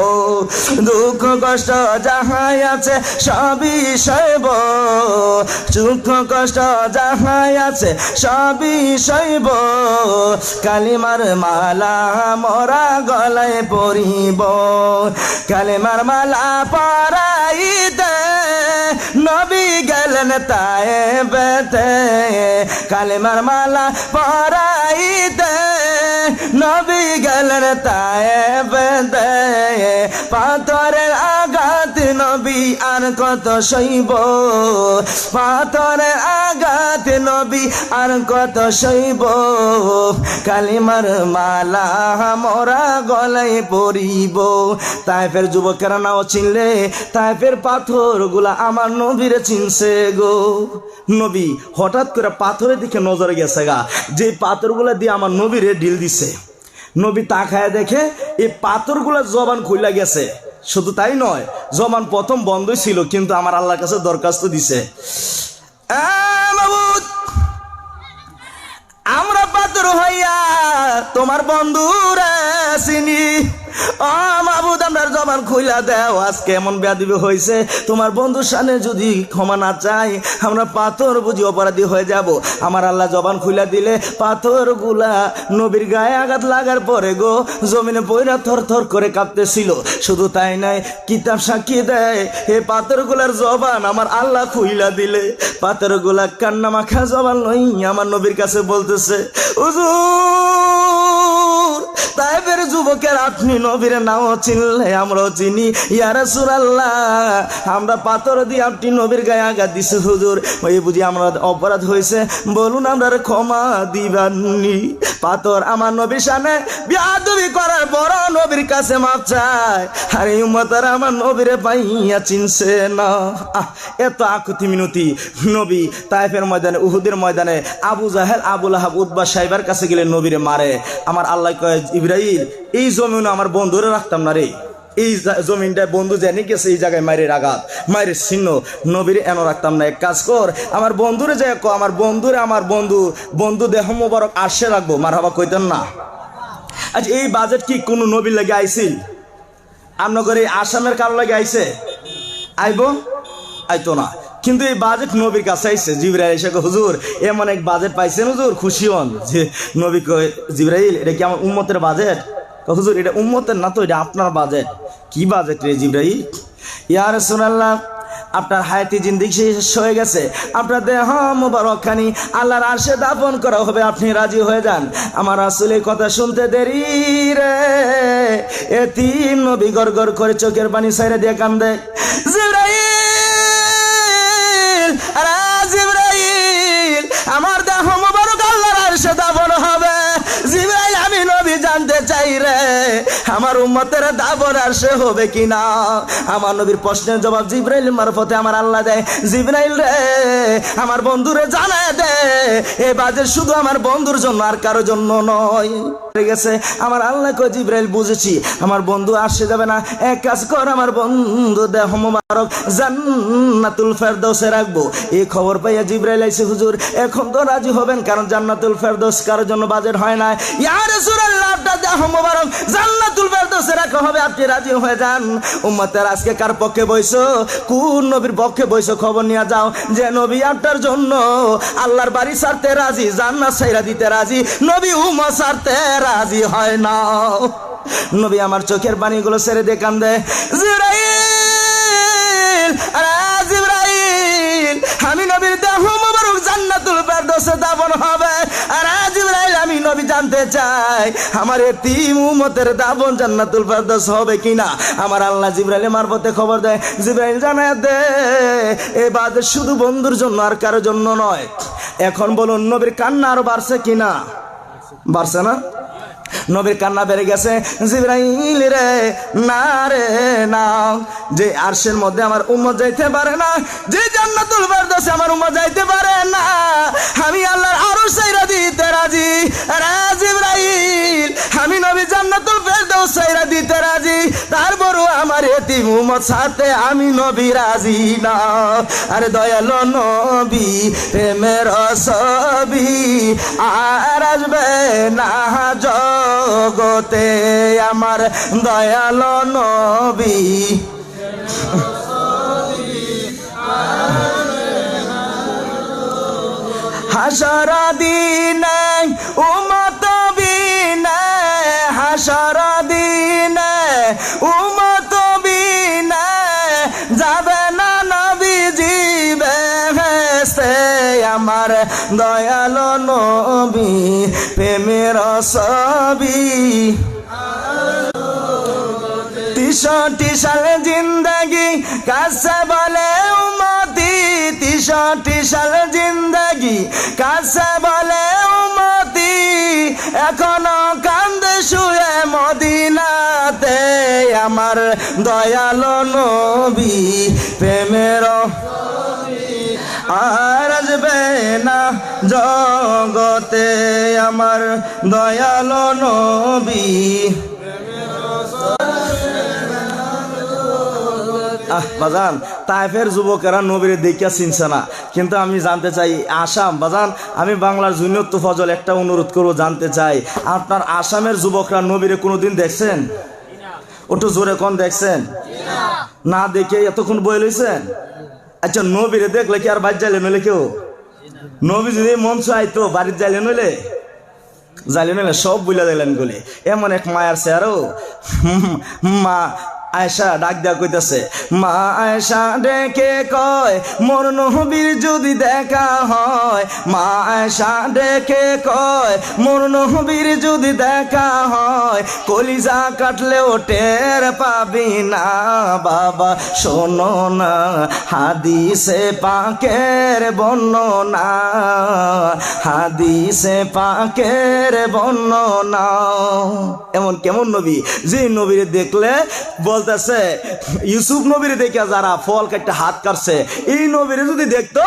দুঃখ কষ্ট যাহাই আছে সবই সইব, দুঃখ কষ্ট যাহাই আছে সবই সইব, কালিমার মালা মরা গলায় পরিব। কালেমার মালা পরাইতে নবী গেলেন তায়েফেতে, কালেমার মালা পরাইতে নবী গেলেন তায়েফেতে। পাথরের আঘাত নবী আর কত সইব, পাথরের আঘাত নবী আর কত সইব, কালিমার মালা মোরা গলায় পরিব। তায়েফের যুবকেরা নাও চিনলে তায়েফের পাথর গুলা আমার নবীরে চিনছে গো। নবী হঠাৎ করে পাথরের দিকে নজরে গেছে গা, যে পাথরগুলা দিয়ে আমার নবীরে ঢিল দিছে। নবী তাকায় দেখে এই পাথরগুলা জবান খুইলা গেছে। শুধু তাই নয়, জবান প্রথম বন্ধই ছিল, কিন্তু আমার আল্লাহর কাছে দরখাস্ত দিছে, মাবুদ বাহাদুর হইয়া তোমার বন্ধুরে চিনি। ও মাবুদ আমার জবান খুইলা দেও, আজকে এমন বেয়াদবি হয়েছে, তোমার বন্ধুর সামনে যদি ক্ষমা না চাই আমরা পাথর বুঝি অপরাধী হয়ে যাব। আমার আল্লাহ জবান খুইলা দিলে পাথর গুলা নবীর গায়ে আঘাত লাগার পরে গো জমিনে পয়রা থর থর করে কাঁপতেছিল। শুধু তাই নাই, কিতাব সাক্ষী দেয় এ পাথর গুলার জবান আমার আল্লাহ খুইলা দিলে পাথর গুলা কান্না মাখা জবান লই আমার নবীর কাছে বলতেছে, হুজুর তাইবের যুবকের আপনি নবীর নাও চিনলে আমরাও চিনি, ইয়া রাসূলুল্লাহ আমরা পাথর দিয়ে আপনি নবীর গায়ে আঘাত দিছে হুজুর, ওই বুঝি আমরা অপরাধ হয়েছে, বলুন আমরা ক্ষমা দিবানি। পাথর আমার নবীর সামনে বেয়াদবি করার বড় নবীর কাছে মাপ চায়, আর এই উম্মতের আমার নবীরে পাইয়া চিনছে না। এত আকুতি মিনতি নবী তায়েফের ময়দানে, উহুদের ময়দানে আবু জাহেল, আবু লাহাব, উতবা সাইবার কাছে গেলে নবীরে মারে। আমার আল্লাহ কয়, ইব্রাহিম এই জমিনে আমার বন্ধুরে রাখতাম না রে, এই জমিনটা বন্ধু জানি গেছে এই জায়গায় মায়ের আঘাত মায়ের চিহ্ন, নবীর এন রাখতাম না। এক কাজ কর, আমার বন্ধুরে যাই আমার বন্ধুরে, আমার বন্ধু দেহ মোবারক আসে রাখবো, মারহাবা কইতেন না। আচ্ছা এই বাজেট কি কোনো নবীর লাগে আইছিল? আপনার করে আসামের কারো লাগে আইছে? আইব? আইতো না। কিন্তু এই বাজেট নবীর কাছে আইছে। জিবরাইল এসে হুজুর এমন এক বাজেট পাইছেন হুজুর, খুশি হন। যে নবী কয়, জিবরাইল এটা কি আমার উম্মতের বাজেট? হুজুর এটা উম্মতের না তো, এটা আপনার বাজেট। কি বাজেট রে জিবরাইল? ইয়া রাসূলুল্লাহ আপনার হায়াতি জিন্দেগি শেষ হয়ে গেছে, আপনার দেহ মুবারকখানি আল্লাহর আরশে দাফন করা হবে, আপনি রাজি হয়ে যান। আমার রাসূলের কথা শুনতে দেরি রে, এতিম নবী গড় গড় করে চোখের পানি ছাইরে দিয়ে কান্দে। জিবরাইল, আরে জিবরাইল আমার দেহ মুবারক আল্লাহর আরশে দাফন হবে। জিবরাইল আমি নবী জানতে চাই রে আমার উম্মতের দাফন আরশে হবে কিনা। আমার নবীর প্রশ্নের জবাব জিবরাইল মারফতে আমার আল্লাহ দেয়। জিবরাইল রে আমার বন্ধুরে জানায় দে এ বাজেট শুধু আমার বন্ধুর জন্য আর কারোর জন্য নয়। গেছে আমার আল্লাহ কয়, জিবরাইল বুঝেছি আমার বন্ধু আসে যাবে না, এক কাজ কর আমার বন্ধু দেহ মোবারক জান্নাতুল ফেরদৌসে রাখবো। এই খবর পাইয়া জিবরাইল আইছে, হুজুর এখন তো রাজি হবেন কারণ জান্নাতুল ফেরদৌস কারোর জন্য বাজেট হয় না। ইয়া রাসূলুল্লাহ আপনার দেহ মোবারক জান্নাতুল ফেরদৌসে রাখা হবে, আপনি রাজি হয়ে যান। উম্মতের আজকে কার পক্ষে বইছো? কোন নবীর পক্ষে বইছো? খবর নিয়ে যাও যে নবী আপনার জন্য আল্লাহর বাড়ি ছাড়তে রাজি, জান্নাত ছাইরা দিতে রাজি, নবী উম্মত ছাড়তে রাজি হয় না। নবী আমার চোখের পানিগুলো ছেড়ে দিয়ে কান্দে। জিবরাইল, আরে জিবরাইল আমি নবীর দেহ মোবারক জান্নাতুল ফেরদৌসে দাফন হবে। আরে জিবরাইল আমি নবী জানতে চাই আমার এতিম উম্মতের দাফন জান্নাতুল ফেরদৌস হবে কিনা। আমার আল্লাহ জিবরাইলের মারফতে খবর দেয়, জিবরাইল জানায় দে এই বাজেট শুধু বন্ধুর জন্য আর কারোর জন্য নয়। এখন বলুন নবীর কান্না আরো বাড়ছে কিনা? বাড়ছে না? নবীর কান্না বেড়ে গেছে। জিবরাইল রে না রে না, যে আরশের মধ্যে আমার উম্মত যাইতে পারে না, যে জান্নাতুল ফেরদৌসে আমার উম্মত যাইতে পারে না, আমি আল্লাহর আরশ ছাইরা দিতে রাজি। আরে জিবরাইল আমি নবী জান্নাতুল ফেরদৌস ছাইরা দিতে রাজি, তারপরও আমার এতিম উম্মত ছাড়তে আমি নবী রাজি না। আরে দয়ালো নবী প্রেমের ছবি আর আসবে না জগতে, আমার দয়ালো নবী হাসর দিনে উম্মত বিনে, হাসর দিনে উম্মত বিনে যাবে না নবীজি বেহেশতে, আমার দয়ালো নবী প্রেমের ছবি। 63 সাল জিন্দগি কাছে বলে উম্মতি, 63 সাল জিন্দগি কাছে বলে উম্মতি, এখনো কান্দে শুয়ে মদিনাতে, আমার দয়ালো নবী প্রেমের আর আসবে না জগতে, আমার দয়ালো নবী। বাজান তাইফের যুবকেরা নবীরে দেখিয়া চিনছে না। কিন্তু আমি জানতে চাই আসাম বাজান, আমি বাংলার জুনিয়র তুফাজল একটা অনুরোধ করবো, জানতে চাই আপনার আসামের যুবকরা নবীরে কোনোদিন দেখছেন? একটু জোরে কোন দেখছেন? না দেখে এতক্ষণ বই লইছেন? আচ্ছা নবীরে দেখলে কি আর বাড়ি যাইলে নইলে কেউ? নবী যদি মঞ্চ আইতো বাড়ির যাইলে নইলে সব বুঝলে দিলেন গলি। এমন এক মায়ার চেয়ারও মা আয়েশা ডাক দেয়া কইতাছে, মা আয়েশা ডেকে কয় মোর নবীর যদি দেখা হয়, মা আয়েশা ডেকে কয় মোর নবীর যদি দেখা হয়, কলিজা কাটলেও টের পাবি না বাবা শোনো না হাদিসে পাকের বর্ণনা, হাদিসে পাকের বর্ণনা। এমন কেমন নবী যে নবীরে দেখলে বলতেছে ইউসুফ নবীরে দেখে যারা ফল কাটতে হাত কাটছে, এই নবীরে যদি দেখতো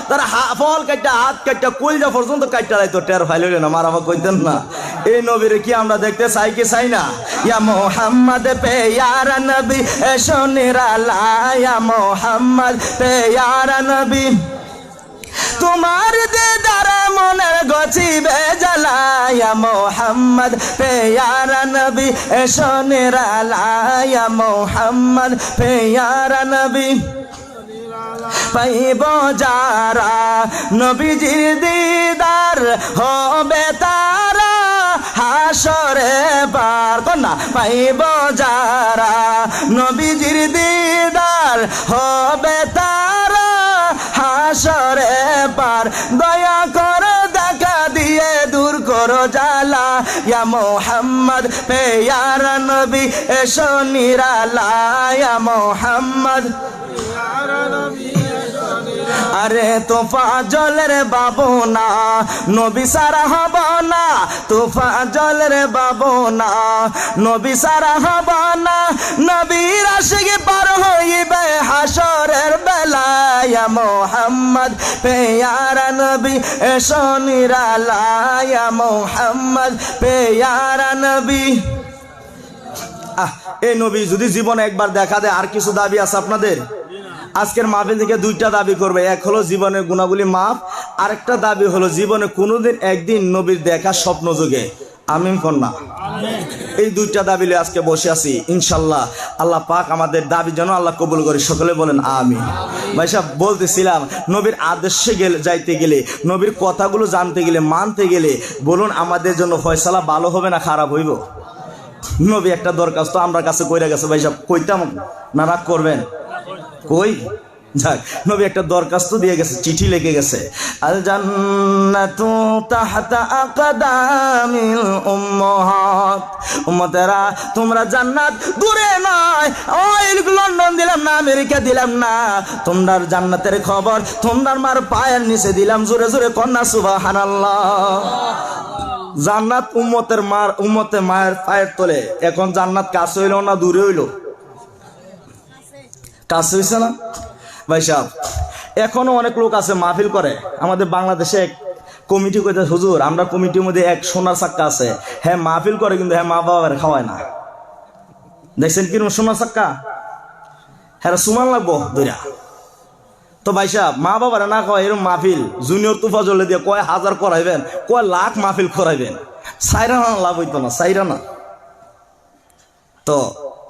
তারা ফল কাটতে হাত কাটতে কলজা পর্যন্ত কাটতে যাইতো, টের ফাইল না মারামা কইতেন না। এই নবীরে কি আমরা দেখতে চাই কি চাই না? ইয়া মোহাম্মদ পেয়ারা নবী এসো নিরালা, ইয়া মোহাম্মদ পেয়ারা নবী তোমার দিদারে মনের গছিবে জ্বালা, ইয়া মোহাম্মদ পেয়ারা নবী এসো নিরালা, ইয়া মোহাম্মদ পেয়ারা নবী পাইব যারা নবীজির দিদার হবে তারা হাসরে পার কন্যা, পাইব যারা নবীজির দিদার হবে তারা হাসরে পার, দয়া করে দেখা দিয়ে দূর করো জ্বালা, ইয়া মোহাম্মদ পেয়ারা নবী এসো নিরালা, ইয়া মোহাম্মদ আরে তোফা জলের বাবু না নবী সারা হব না, তোফা জলের বাবু না নবী সারা হব না, নবীর আশিকে পার হইবে হাসরের বেলা, ইয়া মোহাম্মদ পেয়ারা নবী এসো নিরালা, ইয়া মোহাম্মদ পেয়ারা নবী। এই নবী যদি জীবনে একবার দেখা দেয়, আর কিছু দাবি আছে আপনাদের? আজকের মাহফিল থেকে দুইটা দাবি করবে, এক হলো জীবনের গুণাগুলি মাফ, আরেকটা দাবি হলো জীবনে কোনোদিন একদিন নবীর দেখা স্বপ্ন যোগে। আমিন কন্যা। এই দুইটা দাবি লয়ে আজকে বসে আছি ইনশাল্লাহ। আল্লাহ পাক আমাদের দাবি যেন আল্লাহ কবুল করে, সকলে বলেন আমিন। ভাই সাহেব বলতেছিলাম নবীর আদর্শে যাইতে গেলে, নবীর কথাগুলো জানতে গেলে, মানতে গেলে, বলুন আমাদের জন্য ফয়সালা ভালো হবে না খারাপ হইব? নবী একটা দরখাস্ত আমরা কাছে কইরা গেছে, ভাই সাহেব কইতাম না রাগ করবেন? কই যাক, নবী একটা দরখাস্ত দিয়ে গেছে, চিঠি লিখে গেছে, আল জান্নাতু তাহতা আকদামিল উম্মাহাত, উম্মতেরা তোমরা জান্নাত দূরে নয়, ওই লন্ডন দিলাম না, আমেরিকা দিলাম না, তোমরা জান্নাতের খবর তোমরার মার পায়ের নিচে দিলাম। জোরে জোরে কন্যা সুবহানাল্লাহ। জান্নাত উম্মতের মায়ের পায়ের তলে। এখন জান্নাত কাছে হইল না দূরে হইল? কাছে হইছে না? ভাই সাহেব এখনো অনেক লোক আছে মাহফিল করে, আমাদের বাংলাদেশে এক কমিটি কইতে হুজুর আমরা কমিটির মধ্যে এক সোনার চাক্কা আছে, হ্যাঁ মাহফিল করে কিন্তু হ্যাঁ মা বাবার খাওয়ায় না। দেখছেন কিরকম সোনার চাক্কা? হ্যাঁ সুমান লাগবো দুইরা। তো ভাই সাহেব মা বাবারা না খাওয়ায় এরকম মাহফিল জুনিয়র তুফাজলে দিয়ে কয় হাজার করাইবেন, কয় লাখ মাহফিল করাইবেন, সাইরা না লাভ হইতো না, সাইরা না। তো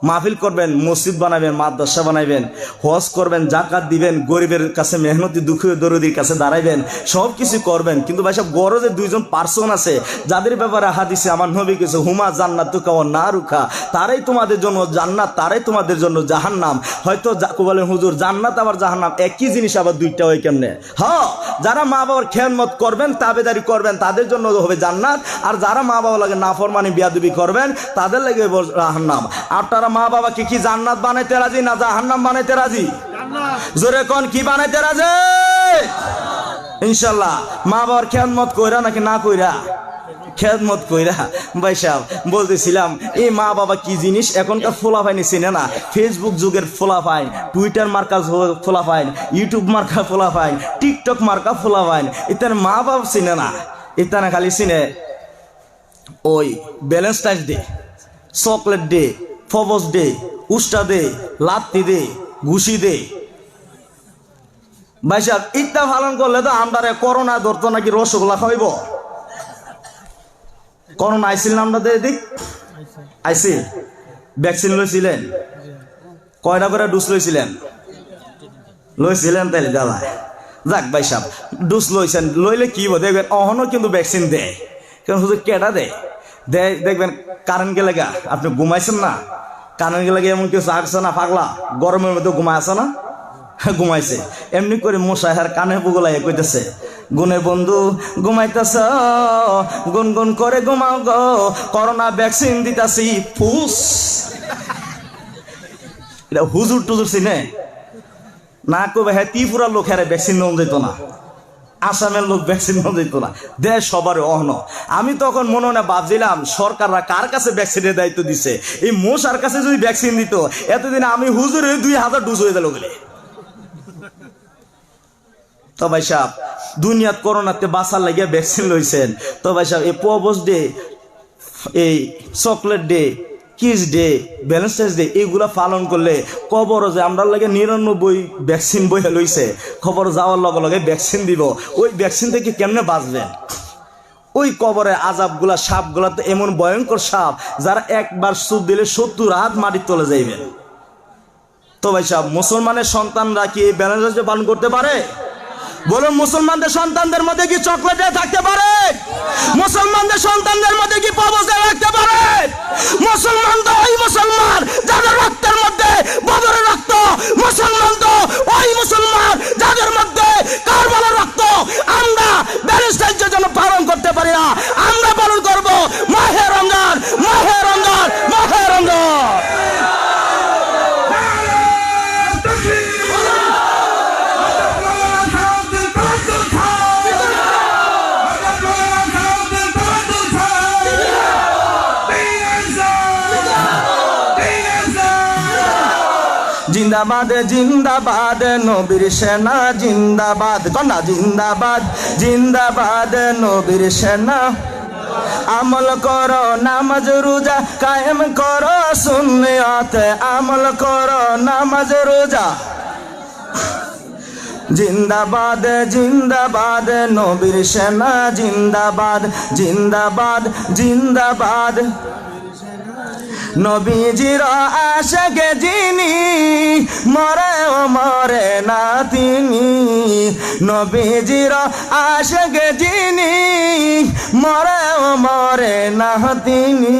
মাহফিল করবেন, মসজিদ বানাবেন, মাদ্রাসা বানাইবেন, হজ করবেন, জাকাত দিবেন, গরিবের কাছে মেহনতি দুঃখী দরদির কাছে দাঁড়াইবেন, সব কিছু করবেন। কিন্তু ভাই সব গরজে দুইজন পার্সন আছে যাদের ব্যাপারে হাদিসে আমার নবী কিছু হুমা জান্নাতুকা ওয়া নারুকা, তারাই তোমাদের জন্য জান্নাত, তারাই তোমাদের জন্য জাহান্নাম। হয়তো বলেন হুজুর জান্নাত আবার জাহান্নাম একই জিনিস, আবার দুইটা হয় কেমনে? হ্যাঁ, যারা মা বাবার খেয়ানত করবেন, তাবেদারি করবেন, তাদের জন্য হবে জান্নাত, আর যারা মা বাবা লাগে নাফরমানি বিয়াদবি করবেন তাদের লাগে জাহান্নাম। আপনারা মা বাবাকে কি জান্নাত বানাইতে রাজি না জাহান্নাম বানাইতে রাজি? জোরে কোন কি বানাইতে রাজি? ইনশাল্লাহ। মা বাবার খেদমত কইরা নাকি না কইরা? খেদমত কইরা। ভাই সাহেব বলতেছিলাম এই মা বাবা কি জিনিস এখনকার ফোলাফাইনি চিনে না। ফেসবুক যুগের ফোলাফাইন, টুইটার মার্কা ফোলাফাইন, ইউটিউব মার্কা ফোলাফাইন, টিকটক মার্কা ফোলাফাইন, ইতার মা বাবা চিনে না। ইতানা খালি চিনে ওই ভ্যালেন্টাইন্স ডে, চকলেট ডে, ফবস ডে, উস্টা দে, লাত্তি দে, ঘুষি দে, ভাই সাহেব ঈদটা পালন করলে তো আমরা করোনা ধরতো নাকি রসগোল্লা খাইব? করোনা আইছিল না আমরা এদিক? আইছিল। ভ্যাকসিন লইছিলেন? কয়টা করে ডোজ লইছিলেন? লইছিলেন তাইলে জ্বালায়। যাক ভাই সাহেব, ডোজ লইছেন, লইলে কি হবে দেখবেন অহনও কিন্তু ভ্যাকসিন দেয়। কারণ শুধু কেটা দেয় দেয় দেখবেন কারেন্ট গেলে গা আপনি ঘুমাইছেন না, কারেন্ট গেলে এমন কিছু আসছে না, পাগলা গরমের মধ্যে ঘুমায় আছে না, ঘুমাইছে এমনি করে মশাহার কানে বুগলাই কইতেছে, গুনে বন্ধু ঘুমাইতেছ গুনগুন করে ঘুমাও গো, করোনা ভ্যাকসিন দিতাছি ফুস। এটা হুজুর টুজুর চিনে না? কবে হ্যাঁ ত্রিপুরার লোক হ্যাঁ ভ্যাকসিন নেওয়া যেত না, আসামের লোক ভ্যাকসিন নেওয়া যেত না, দেশ সবার অহন। আমি তখন মনে মনে ভাবছিলাম সরকাররা কার কাছে ভ্যাকসিনের দায়িত্ব দিছে, এই মশার কাছে যদি ভ্যাকসিন দিত এতদিন আমি হুজুরে 2000 ডোজ হয়ে গেল গেলে। তো ভাই সাহেব দুনিয়াত করোনাতে বাঁচার লাগিয়ে ভ্যাকসিন লইছেন। তো ভাই সাহেব এই পবস ডে, এই chocolate day, kiss day, Valentine's day এইগুলা পালন করলে কবর যে আমরা লাগে 99 ভ্যাকসিন বইয়া লইছে, খবর যাওয়ার লগে লগে ভ্যাকসিন দিব, ওই ভ্যাকসিন থেকে কেমনে বাঁচবেন? ওই কবরে আজাবগুলা সাপগুলা তো এমন ভয়ঙ্কর সাপ যারা একবার সুদ দিলে 70 হাত মাটির তলে যাইবেন। তো ভাই সাহেব মুসলমানের সন্তানরা কি এই ভ্যালেন্টাইন্স ডে পালন করতে পারে? বলুন, মুসলমানদের সন্তানদের মধ্যে কি চকলেট থাকতে পারে? মুসলমানদের সন্তানদের মধ্যে কি পবসে রাখতে পারে? মুসলমান তো ওই মুসলমান যাদের রক্তের মধ্যে বদরের রক্ত, মুসলমান তো ওই মুসলমান যাদের মধ্যে কারবালার রক্ত। আমরা ব্যারিস্টারদের জন্য পালন করতে পারি না, আমরা পালন করব মাহে রমজান, মাহে রমজান, মাহে রমজান। জিন্দাবাদ জিন্দাবাদ নবীর সেনা জিন্দাবাদ, কন্যা জিন্দাবাদ জিন্দাবাদ নবীর সেনা। আমল করো নামাজ রোজা কায়েম করো সুন্নিয়ত, আমল করো নামাজ রোজা। জিন্দাবাদ জিন্দাবাদ নবীর সেনা জিন্দাবাদ জিন্দাবাদ জিন্দাবাদ। নবীজির আশাকে যিনি মরে ও মরে না তিনি, নবীজির আশাকে যিনি মরে ও মরে না তিনি।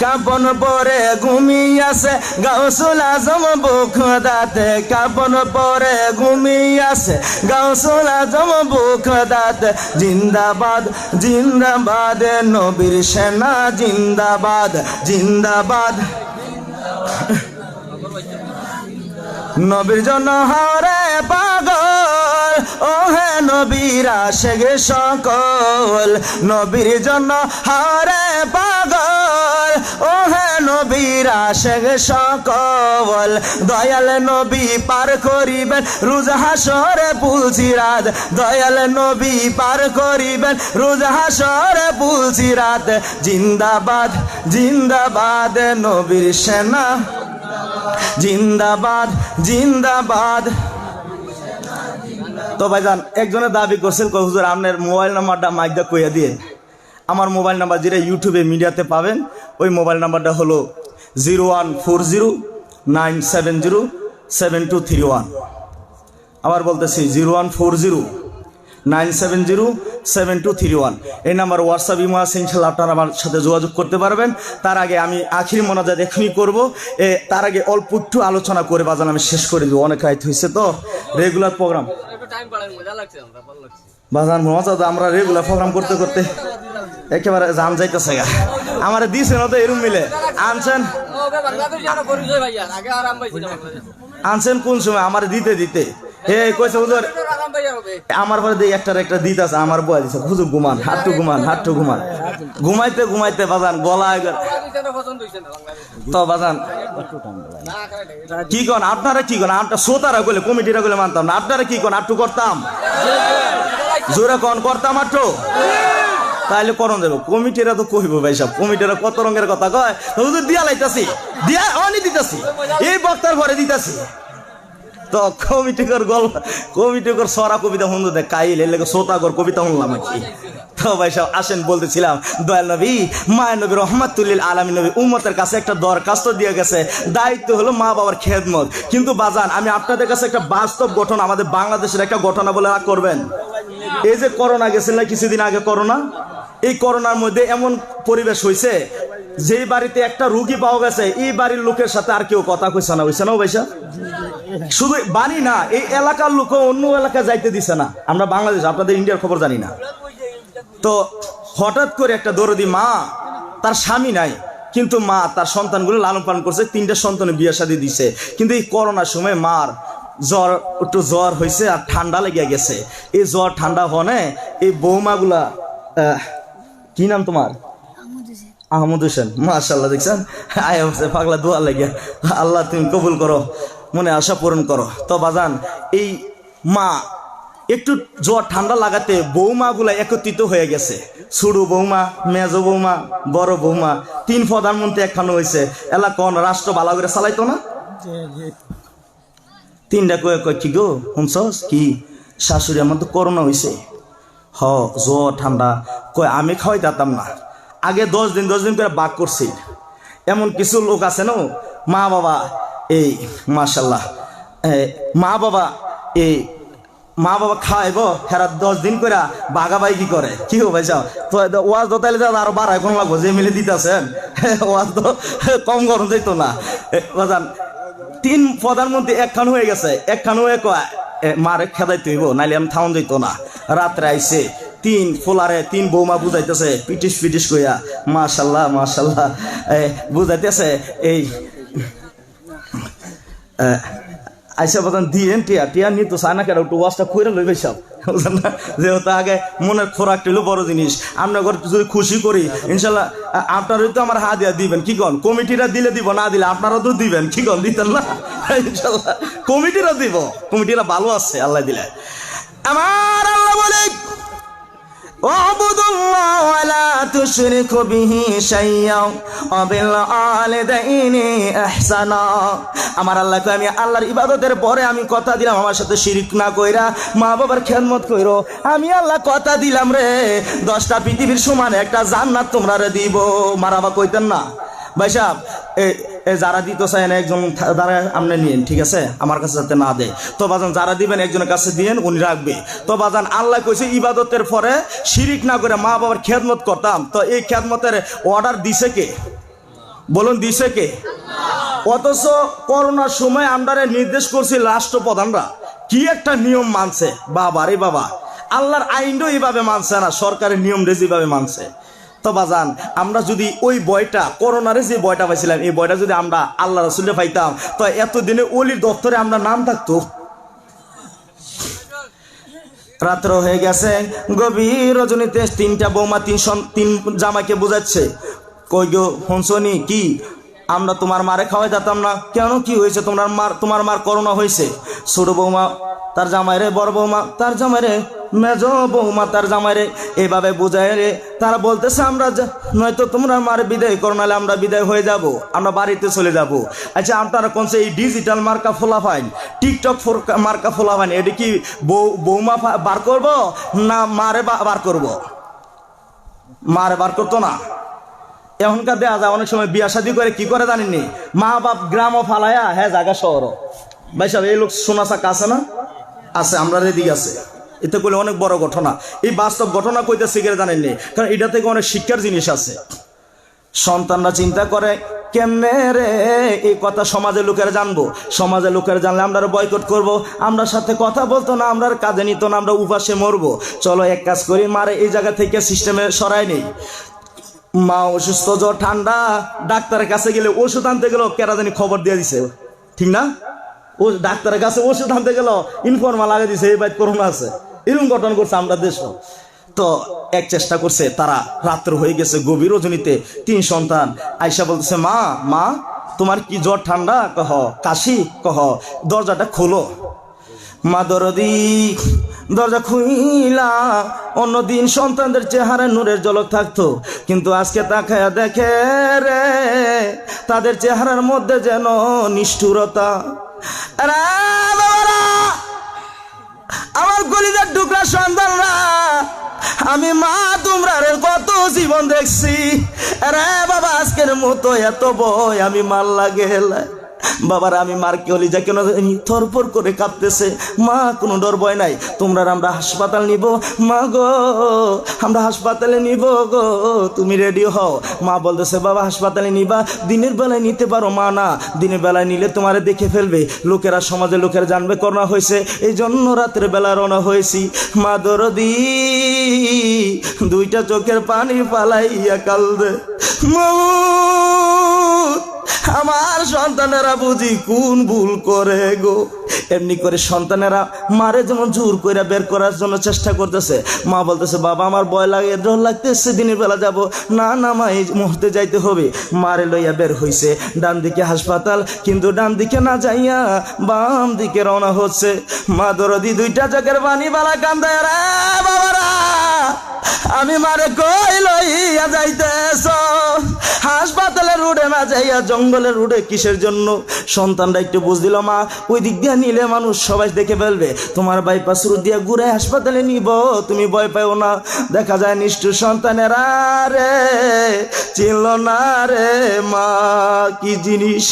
কাপন পরে ঘুমিয়াছে গাউসুল আজম বুক দাতে, কাপন পরে ঘুমিয়াছে গাউসুল আজম বুক দাতে। জিন্দাবাদ জিন্দাবাদ নবীর সেনা জিন্দাবাদ জিন্দাবাদ। নবীর জন্য হারে পাগল ও হে নবীর আশিক সকল, নবীর জন্য হারে পাগল ও হে নবীর আশিক সকল। দয়াল নবী পার করিবেন রোজ হাসরে পুলসিরাত, দয়াল নবী পার করিবেন রোজ হাসরে পুলসিরাত। জিন্দাবাদ জিন্দাবাদ নবীর সেনা জিন্দাবাদ জিন্দাবাদ। তো ভাইজান একজনের দাবি করছেন, হুজুর আপনার মোবাইল নাম্বারটা মাইকটা কইয়া দিয়ে। আমার মোবাইল নাম্বার যেটা ইউটিউবে মিডিয়াতে পাবেন, ওই মোবাইল নাম্বারটা হলো 01409707231। আবার বলতেছি 01409707231। এই নাম্বার হোয়াটসঅ্যাপ ইমো আছে, ইনশাল্লাহ আপনারা আমার সাথে যোগাযোগ করতে পারবেন। তার আগে আমি আখির মোনাজাত এখনই করবো, তার আগে অল্প একটু আলোচনা করে বাজান আমি শেষ করে দেবো, অনেক রাত হয়েছে তো। রেগুলার প্রোগ্রাম বাজান মজা, আমরা রেগুলার প্রোগ্রাম করতে করতে একেবারে জান যাইতেছে গা। আমার দিছে না তো এরম মিলে আনছেন আনছেন কোন সময় আমার দিতে দিতে কইছে হুজুর আমার পরে দিয়ে একটা দিত আছে, আমার বয়া দিছে হুজুর ঘুমান হাট্টু ঘুমান হাট্টু ঘুমান। ঘুমাইতে ঘুমাইতে বাজান গলা তো বাজান কি কন আপনারা, কি কন আপনার শ্রোতারা কইলে কমিটিরা কইলে মানতাম না, আপনারা কি কন আট্টু করতাম জোরে কন করতাম আট্টু, তাইলে করণ দেবো। কমিটিরা তো কইব ভাই সব, কমিটিরা কত রঙের কথা কয়, হুজুর দিয়া লাইতাছি দিয়া অনি দিতাছি এই বক্তার ঘরে দিতাছি। তো কমিটিকর সরা কবিতা শুনতে দেয় কাইল এর লেগে শ্রোতাগর কবিতা শুনলাম আর কি। তো ভাই সাহেব আসেন, বলতেছিলাম দয়াল নবী মায়ের নবী রহমাতুল্লিল আলামিন নবী উম্মতের কাছে একটা দরখাস্ত দিয়ে গেছে, দায়িত্ব হলো মা বাবার খেদমত। কিন্তু বাজান আমি আপনাদের কাছে একটা বাস্তব ঘটনা, আমাদের বাংলাদেশের একটা ঘটনা বলে করবেন। এই যে করোনা গেছিল না কিছুদিন আগে, করোনা, এই করোনার মধ্যে এমন পরিবেশ হয়েছে, যেই বাড়িতে একটা রুগী পাওয়া গেছে এই বাড়ির লোকের সাথে আর কেউ কথা কইছে না, হইছে না ভাইসা? শুধু বাড়ি না, এই এলাকার লোক অন্য এলাকায় যাইতে দিছে না। আমরা বাংলাদেশ, আপনাদের ইন্ডিয়ার খবর জানি না। তো হঠাৎ করে একটা দরদি মা, তার স্বামী নাই, কিন্তু মা তার সন্তানগুলো লালন পালন করছে, 3টা সন্তানের বিয়ে শাদী দিছে। কিন্তু এই করোনার সময় মার একটু জ্বর হয়েছে আর ঠান্ডা লেগে গেছে। এই জ্বর ঠান্ডা হনে এই বৌমাগুলা, কি নাম তোমার? আহমদ হোসেন, মাশাআল্লাহ, দেখছেন আয় হচ্ছে পাগলা দোয়া লাগে, আল্লাহ তুমি কবুল করো, মনে আশা পূরণ করো। তো বাজান এই মা একটু জ্বর ঠান্ডা লাগাতে বৌমাগুলা একত্রিত হয়ে গেছে, ছোট বৌমা, মেজো বৌমা, বড় বৌমা, 3 প্রধানমন্ত্রী একখানে হয়েছে। এলা কোন রাষ্ট্র ভালো করে চালাইতো না? 3টা কয় কি গো শুনছস কি শাশুড়ি আমার তো করোনা হয়েছে, জ্বর ঠান্ডা, কয় আমি খাওয়াই দিতাম না, আগে 10 দিন করে বাক করছি। এমন কিছু লোক আছে না, মা বাবা এই মাশাআল্লাহ, মা বাবা খাওয়াইব, হেরা 10 দিন করে বাগাবাই কি করে, কি হো ভাই যাও তো ওয়াজ দোতাইলে আরো বাড়ায় কোন লাগবো, যে মিলে দিতেছেন ওয়াজ তো কম গরম যাইতো না। বাজান 3 প্রধানমন্ত্রী একখান হয়ে গেছে, একখান হয়ে কয় মারে খেদাইতে হইব, নাইলে আমি থাউন যাইতো না। রাত্রে আইসে 3 ফোলারে 3 বৌমা বুঝাইতেছে পিটিস কইয়া, মাশাআল্লাহ মাশাআল্লাহ বুঝাইতেছে। এই আইসা বাদান দিয়েন টিয়া নিয়ে তো চায় না কেন, একটু ওয়াজটা কইরা লইবে সব, বুঝলেন না? যেহেতু আগে মনের খোরাক হলো বড় জিনিস, আমরা যদি খুশি করি ইনশাল্লাহ আপনারই তো আমার হাদিয়া দিবেন, কি কন? কমিটিরা দিলে দিব, না দিলে আপনারা তো দিবেন, কি কন? দিতেন না ইনশাল্লাহ, কমিটিরা দিব, কমিটিরা ভালো আছে আল্লাহ দিলে। আমার আল্লাহ বলে ওয়াবুদুল্লাহ ওয়ালা তুশরিকু বিহি শাইয়্যা ওয়া বিল ওয়ালিদাইনি ইহসানা। আমার আল্লাহকে আমি আল্লাহর ইবাদতের পরে আমি কথা দিলাম, আমার সাথে শিরক না কইরা মা বাবার খেদমত কইরো। আমি আল্লাহ কথা দিলাম রে, 10টা পৃথিবীর সমান একটা জান্নাত তোমরা রে দিব। মারাবা কইতেন না ভাই সাহেব? যারা দিতে চায় না একজন দ্বারা আপনি নিয়েন, ঠিক আছে, আমার কাছে যাতে না দেয়। তো বাজান যারা দিবেন একজনের কাছে দিয়েন, উনি রাখবে। তো বাজান আল্লাহ কইছে ইবাদতের পরে শিরিক না করে মা বাবার খেদমত করতাম। তো এই খেদমতের অর্ডার দিছে কে? বলুন, দিছে কে? অথচ করোনার সময় আমরা নির্দেশ করছি রাষ্ট্রপ্রধানরা, কি একটা নিয়ম মানছে, বাবা রে বাবা, আল্লাহর আইনও এইভাবে মানছে না, সরকারের নিয়ম যেভাবে মানছে। তো বাজান আমরা যদি ওই বয়টা, করোনারে যে বয়টা পাইছিলাম, এই বয়টা যদি আমরা আল্লাহ রাসূলে পাইতাম, তো এতদিনে ওলির দপ্তরে আমরা নাম থাকতো। রাত্র হয়ে গেছে, গভীর রজনীতে 3টা বৌমা 3 জামাইকে বুঝাচ্ছে, কই গো হনসনি কি আমরা তোমার মারে খাওয়াই দিতাম না কেন? কি হয়েছে? তোমার মার করোনা হয়েছে। ছোট বৌমা তার জামাইরে, বড় বৌমা তার জামাইরে, মেজ বৌমা তার জামাইরে এইভাবে বুঝায় রে। তারা বলতেছে আমরা নয়তো তোমরা মারে বিদায় করো, নাহলে আমরা বিদায় হয়ে যাব, আমরা বাড়িতে চলে যাব। আচ্ছা আপনারা কোনছে এই ডিজিটাল মার্কা ফোলা ফাইন, টিকটক মার্কা ফোলা ফাইন, এটা কি বৌমা বার করব না মারে বার করব? মারে বার করতো না। এখনকার দেয়া যায় অনেক সময় বিয়া শাদী করে কি করে জানেননি, মা বাপ গ্রামও ফালায়া হ্যাঁ জায়গা শহর। ভাই সাহেব এই লোক শোনাচাকা আছে না? আছে, আমরা রেডি আছে। এতে করলে অনেক বড় ঘটনা, এই বাস্তব ঘটনা কইতে শিখে জানেননি, কারণ এটা থেকে অনেক শিক্ষার জিনিস আছে। সন্তানরা চিন্তা করে কেমনে রে এই কথা সমাজের লোকেরা জানবো, সমাজের লোকেরা জানলে আমরা বয়কট করব, আমরা সাথে কথা বলতো না, আমরা কাজে নিত না, আমরা উপাসে মরবো। চলো এক কাজ করি, মারে এই জায়গা থেকে সিস্টেমে সরাই নেই। মা অসুস্থ, জ্বর ঠান্ডা, ডাক্তারের কাছে গেলে ওষুধ আনতে গেল কেরা জানি খবর দিয়ে দিছে, ঠিক না? ও ডাক্তারের কাছে ওষুধ আনতে গেল ইনফরমা লাগিয়ে দিছে এই বাইক করোনা আছে। এরকম ঘটনা করছে আমরা দেশ। তো এক চেষ্টা করছে তারা, রাত্র হয়ে গেছে, গভীর রজনীতে 3 সন্তান আয়সা বলতেছে, মা তোমার কি জ্বর ঠান্ডা? কহ কাশি? কহ দরজাটা খোলো। মা দরদি দরজা খুইলা, অন্যদিন সন্তানদের চেহারায় নূরের ঝলক থাকতো, কিন্তু আজকে তাকায়া দেখে রে তাদের চেহারার মধ্যে যেন নিষ্ঠুরতা। আমার কলিজার টুকরা সন্তানরা, আমি মা তোমরা কত জীবন দেখছি রে বাবা, আজকের মতো এত ভয় আমি মার লাগে। বাবার আমি মার কলিজা কেন থরফর করে কাঁপতেছে। মা কোনো ডর ভয় নাই, তোমরা আমরা হাসপাতাল নিব মা গো, আমরা হাসপাতালে নিব গো, তুমি রেডি হও। মা বলতেছে বাবা হাসপাতালে নিবা, দিনের বেলায় নিতে পারো মা, না দিনের বেলায় নিলে তোমারে দেখে ফেলবে, লোকেরা সমাজে লোকেরা জানবে করোনা হয়েছে, এই জন্য রাতের বেলা রওনা হয়েছি। মা দরদি দুইটা চোখের পানি পালাইয়া কালদে, আমার সন্তানেরা বুঝি কোন ভুল করে গো। এমনি করে সন্তানেরা মারে যেমন জোর করে বের করার জন্য চেষ্টা করতেছে। মা বলতেছে বাবা আমার ভয় লাগে, ডর লাগতেছে, দিনের বেলা যাব না, না মা এই মুহূর্তে যাইতে হবে। মারে লইয়া বের হইছে, ডান দিকে হাসপাতাল, কিন্তু ডান দিকে না যাইয়া বাম দিকে রওনা হচ্ছে। মা দরদি দুইটা চোখের পানি বালা কান্দায়, রে বাবারা আমি মারে কই লইয়া যাইতেছ হাসপাতালের রোডে না যাইয়া জঙ্গলের রোডে কিসের জন্য? সন্তানরা একটু বুঝ দিল মা ওই দিক দিয়ে নিলে মানুষ সবাই দেখে ফেলবে, তোমার বাইপাস রোড দিয়ে ঘুরে হাসপাতালে নিব, তুমি ভয় পাও না। দেখা যায় নিষ্ঠুর সন্তানেরা রে চিনল না রে মা কি জিনিস।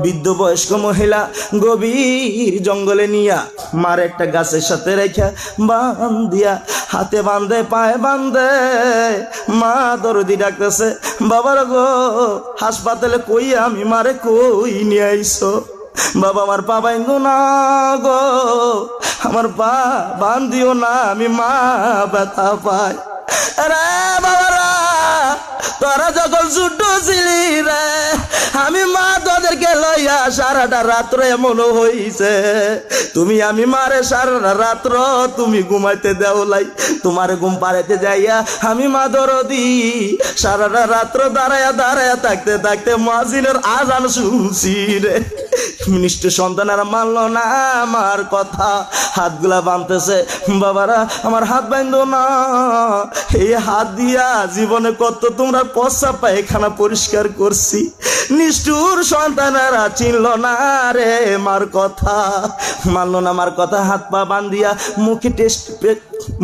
বৃদ্ধ বয়স্ক মহিলা গভীর জঙ্গলে নিয়া মার একটা গাছের সাথে রেখা বান্ধিয়া, হাতে বান্ধে পায়ে বান্ধে মা দরদি ডাকতেছে বাবার গো হাসপাতালে কই আমি মারে কই নিয়ে আইসো? বাবা আমার পা বাইন্ধো না গো, আমার পা বান্ধিও না, আমি মা ব্যথা পাই। রে বাবারা তোরা যখন ছুট্ট ছিলি রে, আমি মা তোদেরকে লইয়া সারাটা রাত্র এমন হইছে, তুমি আমি মারে সারাটা রাত্র তুমি ঘুমাইতে দেও লাই, তোমার ঘুম পাড়াইতে যাইয়া আমি মা দরদি সারাটা রাত্র দাঁড়ায়া দাঁড়ায়া থাকতে থাকতে মাজিনের আজান শুনছি রে। মিষ্টি সন্তানেরা মানলো না আমার কথা, হাতগুলা বাঁধতেছে, বাবারা আমার হাত বাঁধো না, এই হাত দিয়া জীবনে কত তোমরা পচা পায়খানা পরিষ্কার করছি। নিষ্ঠুর সন্তানেরা চিনল না রে মার কথা, মানলো না মার কথা, হাত পা বান্ধিয়া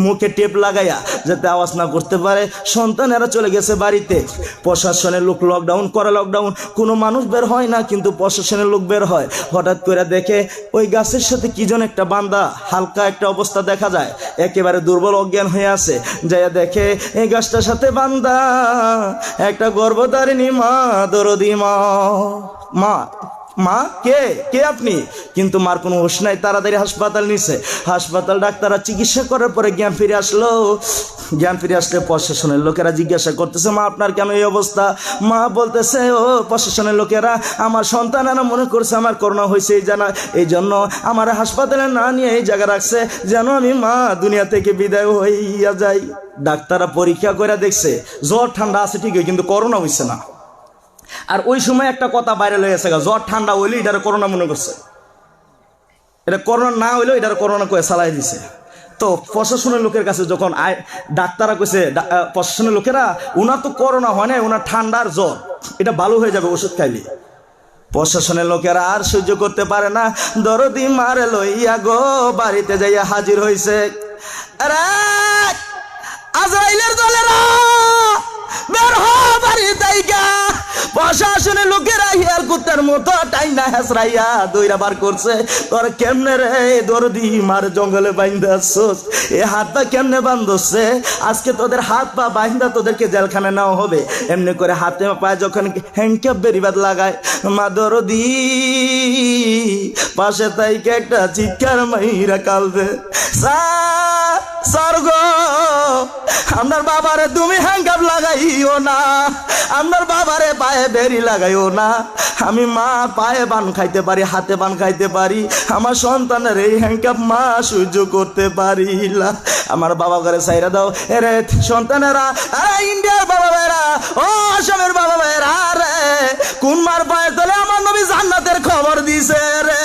মুখে টেপ লাগাইয়া যাতে আওয়াজ না করতে পারে সন্তানেরা চলে গেছে বাড়িতে। প্রশাসনের লোক লকডাউন করে, লকডাউন কোনো মানুষ বের হয় না, কিন্তু প্রশাসনের লোক বের হয়। হঠাৎ করে দেখে ওই গাছের সাথে কি যেন একটা বান্দা, হালকা একটা অবস্থা দেখা যায়, একেবারে দুর্বল অজ্ঞান হয়ে আছে। যাইয়া দেখে এই গাছটার সাথে বান্দা একটা গর্ভধারিণী মা দরদি মা। মা মা কে কে আপনি? কিন্তু মার কোনো হুঁশ নাই, তাড়াতাড়ি হাসপাতাল নিছে। হাসপাতাল ডাক্তাররা চিকিৎসা করার পরে জ্ঞান ফিরে আসলো। জ্ঞান ফিরে আসলে প্রশাসনের লোকেরা জিজ্ঞাসা করতেছে মা আপনার কেন এই অবস্থা? মা বলতেছে ও প্রশাসনের লোকেরা আমার সন্তানেরা মনে করছে আমার করোনা হয়েছে, এই জন্য আমার হাসপাতালে না নিয়ে এই জায়গা রাখছে যেন আমি মা দুনিয়া থেকে বিদায় হইয়া যাই। ডাক্তাররা পরীক্ষা করে দেখছে জ্বর ঠান্ডা আছে ঠিকই, কিন্তু করোনা হয়েছে না। আর ওই সময় একটা কথা ভাইরাল হয়ে গেছে, জ্বর ঠান্ডা হইলে এটার করোনা মনে করছে, এটা করোনা না হইলেও এটার করোনা কয়ে চালাই দিছে। তো প্রশাসনের লোকের কাছে যখন ডাক্তাররা কইছে, প্রশাসনের লোকেরা ওনার তো করোনা হয় না, ওনার ঠান্ডার জ্বর, এটা ভালো হয়ে যাবে ওষুধ খাইলে। প্রশাসনের লোকেরা আর সহ্য করতে পারে না, দরদি মারে লইয়া গো বাড়িতে যাইয়া হাজির হইছে। আরে আজরাইলের দলেরা বের হ বাড়ি তাইকা। প্রশাসনের লোকেরা হিয়াল কুত্তার মতো টাইনা হেসরাইয়া দইরা বার করছে, তোর কেমনে রে দরদি মার জঙ্গলে বাইন্দাছস, এ হাত পা কেমনে বান্ধছে? আজকে তোদের হাত পা বাইন্দা তোদেরকে জেলখানে নেওয়া হবে। এমনি করে হাতে পায়ে যখন হ্যান্ডক্যাপ বেরিবাদ লাগায় মা দরদি পাশে তাইকে একটা চিৎকার মাইরা কালবে, স্বর্গ আপনার বাবারে তুমি হ্যান্ডক্যাপ লাগাইও না, আপনার বাবারে পায়ে বেরি লাগাইও না। আমি মা পায়ে বান খাইতে পারি, হাতে বান খাইতে পারি, আমার সন্তানের এই হ্যান্ডক্যাপ মা সহ্য করতে পারি না। আমার বাবা ঘরে সাইরা দাও। এরে সন্তানেরা, আরে ইন্ডিয়ার বাবা ভাইরা, ও আসামের বাবা ভাইরা রে, কোন মার পায়ে তলে আমার নবী জান্নাতের খবর দিছে রে।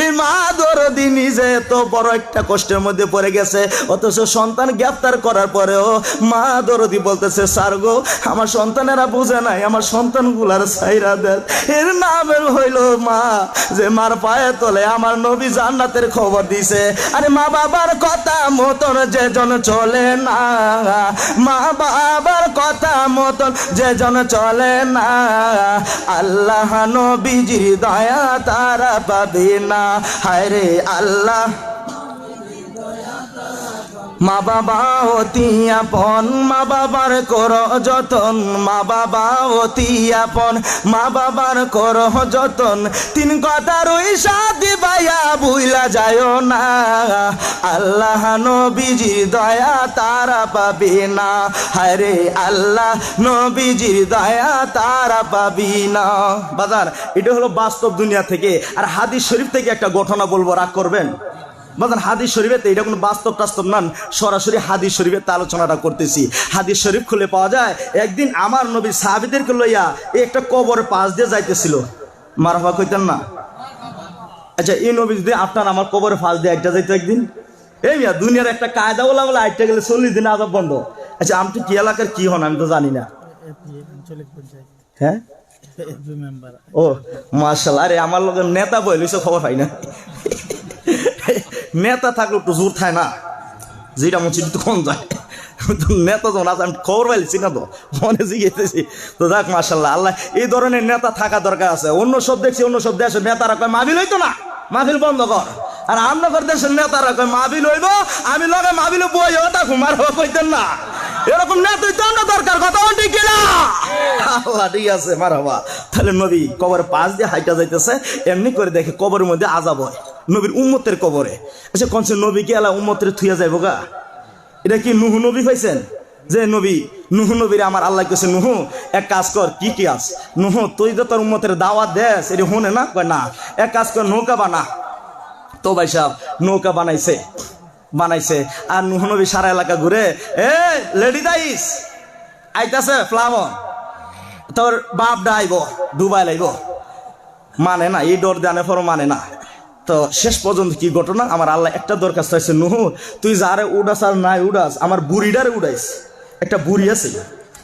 এই মা দর দরদি নিজে এত বড় একটা কষ্টের মধ্যে পড়ে গেছে, অথচ সন্তান গ্রেফতার করার পরেও মা দরদি বলতেছে স্যার গো আমার সন্তানেরা বোঝে নাই, আমার সন্তানগুলার ছাইরা দেন। এর নামের হইল মা, যে মার পায়ে তলে আমার নবী জান্নাতের খবর দিছে। আরে মা বাবার কথা মতন যে জন চলে না, মা বাবার কথা মতন যে জন চলে না, আল্লাহ নবীজির দয়া তারা পাবে না। হায় রে আল্লাহ, মা বাবা অতি আপন, মা বাবার কর যতন, মা বাবা অতি আপন, মা বাবার কর যতন। তিন কথার ওই সাথে বাইয়া বুইলা যায় না, আল্লাহ নবীজির দয়া তারা পাবে না। হায় রে আল্লাহ নবীজির দয়া তারা পাবি না। বাজার এটা হলো বাস্তব দুনিয়া থেকে। আর হাদিস শরীফ থেকে একটা ঘটনা বলবো, রাগ করবেন? বাজান হাদিস শরীফেতে এটা কোনো বাস্তব টাস্তব নান, সরাসরি হাদিস শরীফেতে আলোচনাটা করতেছি। হাদিস শরীফ খুলে পাওয়া যায়, একদিন আমার নবী সাহাবীদেরকে লইয়া একটা কবরের পাশ দিয়ে যাইতেছিল। মারহাবা কইতেন না? আচ্ছা এই নবী যদি আপনার আমার কবরের পাশ দিয়ে একটা যাইতো একদিন, এই মিয়া দুনিয়ার একটা কায়দা বলা বলে আইটা গেলে 40 দিন আযাব বন্ধ। আচ্ছা আপনি কি এলাকার কি হন আমি তো জানি না। হ্যাঁ ও মাশাআল্লাহ, আরে আমার লোকের নেতা বইলিস খবর পাই না। নেতা থাকলে একটু জোর থাকে না, যেটা মসজিদ তো কম যায়। নেতা যখন আছে আমি খবর পাইছি না তো মনে জিগেছি তো। যাক মাশাআল্লাহ, আল্লাহ এই ধরনের নেতা থাকা দরকার আছে। অন্য সব দেখছি, অন্য সব দেশে নেতারা কয় মাহফিল হইতো না, মাহফিল বন্ধ কর। আর আমনগর দেশের নেতারা কয় মাহফিল হইব, আমি লগে মাহফিল বই ওটা ঘুমার হওয়া কইতেন না। এরকম নেতাই তো আমরা দরকার, কথা ঠিক না? আল্লাহ ঠিক আছে, মারহাবা। তাহলে নবী কবরের পাশ দিয়ে হাইটা যাইতেছে, এমনি করে দেখে কবরের মধ্যে আযাব হয় নবীর উম্মতের কবরে। আচ্ছা কোনছে নবী কি আলা উম্মতের থুইয়া যাইব গা? এটা কি নুহু নবী পাইছেন? যে নবী নুহু নবীর আমার আল্লাহ কেছে নুহু এক কাজ কর। কি কি আস নুহু, তুই তো তোর উম্মতের দাওয়াত দেস, এটা শুনে না? কয় না। এক কাজ কর, নৌকা বানা। তো ভাই সাহেব নৌকা বানাইছে আর নুহু নবী সারা এলাকা ঘুরে, এ লেডি দাইস আইতাছে ফ্লামন, তোর বাপ ডাইব ডুবাই লাইব। মানে না, এই ডর দেনে পর মানে না। তো শেষ পর্যন্ত কি ঘটনা, আমার আল্লাহ একটা দরখাস্ত আছে, নুহু তুই যারে উড়াস আর নাই উড়াস, আমার বুড়িটারে উড়াইস। একটা বুড়ি আছে,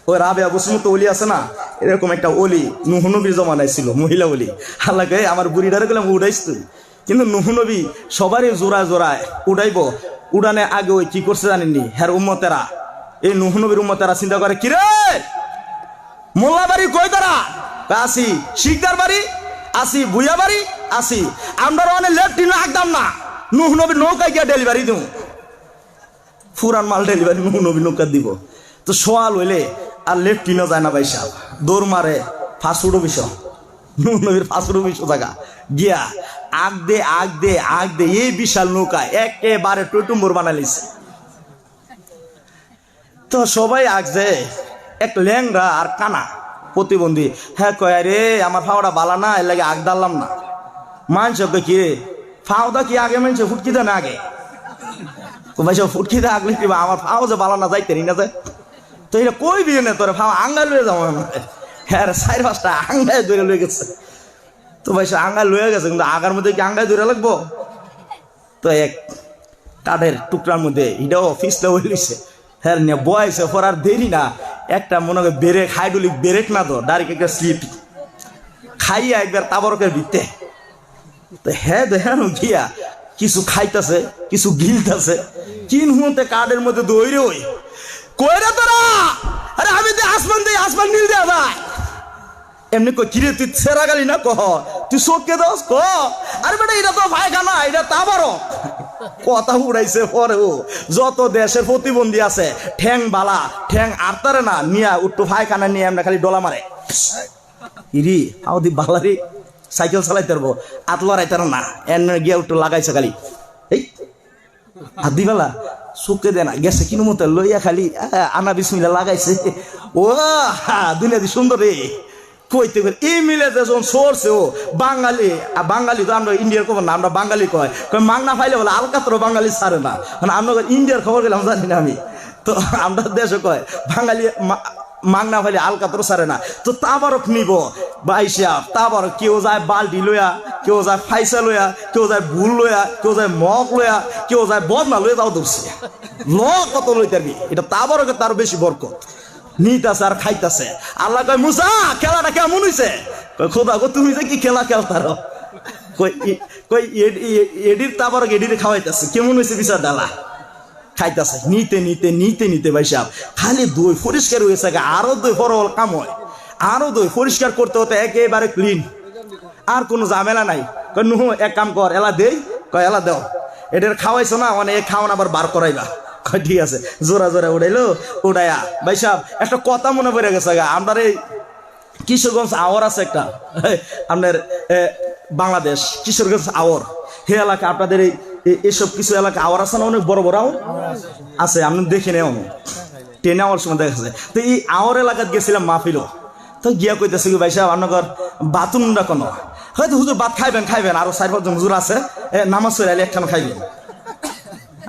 ওই রাবেয়া বসমত অলি আছে না, এরকম একটা অলি নুহু নবীর জমানায় ছিল, মহিলা অলি। আল্লাহকে আমার বুড়িটারে গেলাম উড়াইস তুই। কিন্তু নুহু নবী সবারই জোড়ায় জোড়ায় উড়াইব। উড়ানে আগে ওই কি করছে জানেননি? হ্যার উম্মতেরা, এই নুহু নবীর উম্মতেরা চিন্তা করে, কিরে মোল্লা বাড়ি কই তারা? আসি। শিকদার বাড়ি আসি, বুয়া বাড়ি আসি। আমরা অনেক লেফটিন একদম না, নুহু নবীর নৌকায় গিয়ে ডেলিভারি দিব, ফুরান মাল ডেলিভারি নুহু নবী নৌকা দিব। তো সোয়াল হইলে আর লেফটিনও যায় না ভাই সাহেব, দৌড় মারে ফাঁসুড়ো বিষয়, নুহু নবীর ফাঁসুড়ো বিষয় জায়গা গিয়া আগ দে এই বিশাল নৌকা একেবারে টুটুম্বর বানালিছে। তো সবাই আগছে, এক ল্যাংরা আর কানা প্রতিবন্ধী, হ্যাঁ কয় রে আমার ফাওড়া বালা না, এর লাগে আগ দাঁড়লাম না। মানছ কি রে ফাওদা কি আগে মানছে ফুটকি দেয় না আগে? ভাই সব ফুটকি দেয় আগলে কি আমার ফাও যে বালা না যাইতে না যায়। তো এটা কই বিয়ে না তোর ফাও আঙ্গাল লয়ে যাবো। হ্যাঁ 4-5টা আঙ্গায় ধরে লয়ে গেছে। তো ভাই সে আঙ্গায় লয়ে গেছে, কিন্তু আগার মধ্যে কি আঙ্গায় ধরে লাগবো? তো এক কাঠের টুকরার মধ্যে এটাও ফিসটা হইলিছে, হ্যাঁ নিয়ে বয়সে পর আর দেরি না, একটা মনে হয় ব্রেক, হাইড্রোলিক ব্রেক না তো ডাইরেক্ট একটা স্লিপ খাইয়া একবার তাবরকের ভিত্তে। তো হ্যাঁ দেখেন গিয়া কিছু খাইতেছে, কিছু গিলতেছে, কিন হুঁতে কাঠের মধ্যে দৌড়ে ওই কইরা তোরা, আরে আমি তো আসমান নীল দেয়া যায় এমনি কই, কিরে তুই ছেড়া গালি না কহ, তুই চোখকে দোষ ক, আরে বেটা এটা তো ভাইখানা, এটা তাবারক। কথা উড়াইছে পরে ও যত দেশের প্রতিবন্ধী আছে ঠ্যাং বালা ঠ্যাং আরতারে না নিয়া উঠতো পায়খানা নিয়ে আমরা খালি ডলা মারে। ইরি আউদি বালারি সাইকেল চালাইতে পারবো, আত লড়াইতার না, এন গিয়া উঠতো লাগাইছে খালি এই আদি বেলা চোখে দে না গেছে কিনো মতো লইয়া খালি আনা বিসমিল্লাহ লাগাইছে। ও দুনিয়া দি সুন্দর রে কইতে করে এই মিলে যখন সরছে ও বাঙালি তো আমরা ইন্ডিয়ার খবর না, আমরা বাঙালি কয় মাংনা ফাইলে বলে আলকাতর বাঙালি ছাড়ে না, মানে আমরা ইন্ডিয়ার খবর গেলাম জানি না আমি। তো আমরা দেশে কয় বাঙালি মাংনা হলে আলকাতর সারে না, তো তাবারক নিব বাইশা তাবারক, কেউ যায় বালটি লইয়া, কেউ যায় ফাইসা লইয়া, কেউ যায় ভুল লইয়া, কেউ যায় মগ লইয়া, কেউ যায় বদনা লইয়া, তাও ধরছে ল কত লইতে পারবি, এটা তাবারকে তার বেশি বরকত নিতাছে আর খাইতাছে। আল্লাহ কয় মুসা খেলাটা কেমন হইছে? কয় খোদা গো তুমি যে কি খেলা খেলতারো, কই এডির তাবারক এডির খাওয়াইতাছে, কেমন হয়েছে বিচার ডালা খাইতাছে, নিতে নিতে নিতে নিতে ভাই সাহেব খালি দই পরিষ্কার হয়েছে, আরো দই ফরল কাম হয়, আরো দই পরিষ্কার করতে হতে একেবারে ক্লিন, আর কোনো ঝামেলা নাই। কয় নুহু এক কাম কর, এলা দেই, কয় এলা দেও, এটার খাওয়াইছো না মানে এ খাওয়ান আবার বার করাইবা। কয় ঠিক আছে, জোরা জোরা উড়াইলো, উড়াইয়া ভাই সাহেব একটা কথা মনে পড়ে গেছে, আপনার এই কিশোরগঞ্জ আওয়ার আছে একটা, আপনার বাংলাদেশ কিশোরগঞ্জ আওয়ার, হে এলাকা আপনাদের এইসব কিছু এলাকা আওয়ার আছে না, অনেক বড় বড় আওয়ার আছে, আপনি দেখে নেও ট্রেনে আওয়ার সময় দেখা যায়। তো এই আওয়ার এলাকাত গেছিলাম মাহফিল, তো গিয়া কইতেছে কি ভাই সাহেব আপনার বাথরুমটা কোনো, হয়তো হুজুর ভাত খাইবেন খাইবেন, আরো 4-5 জন হুজুর আছে, নামাজ পড়ে আইলে একখানা খাইবেন।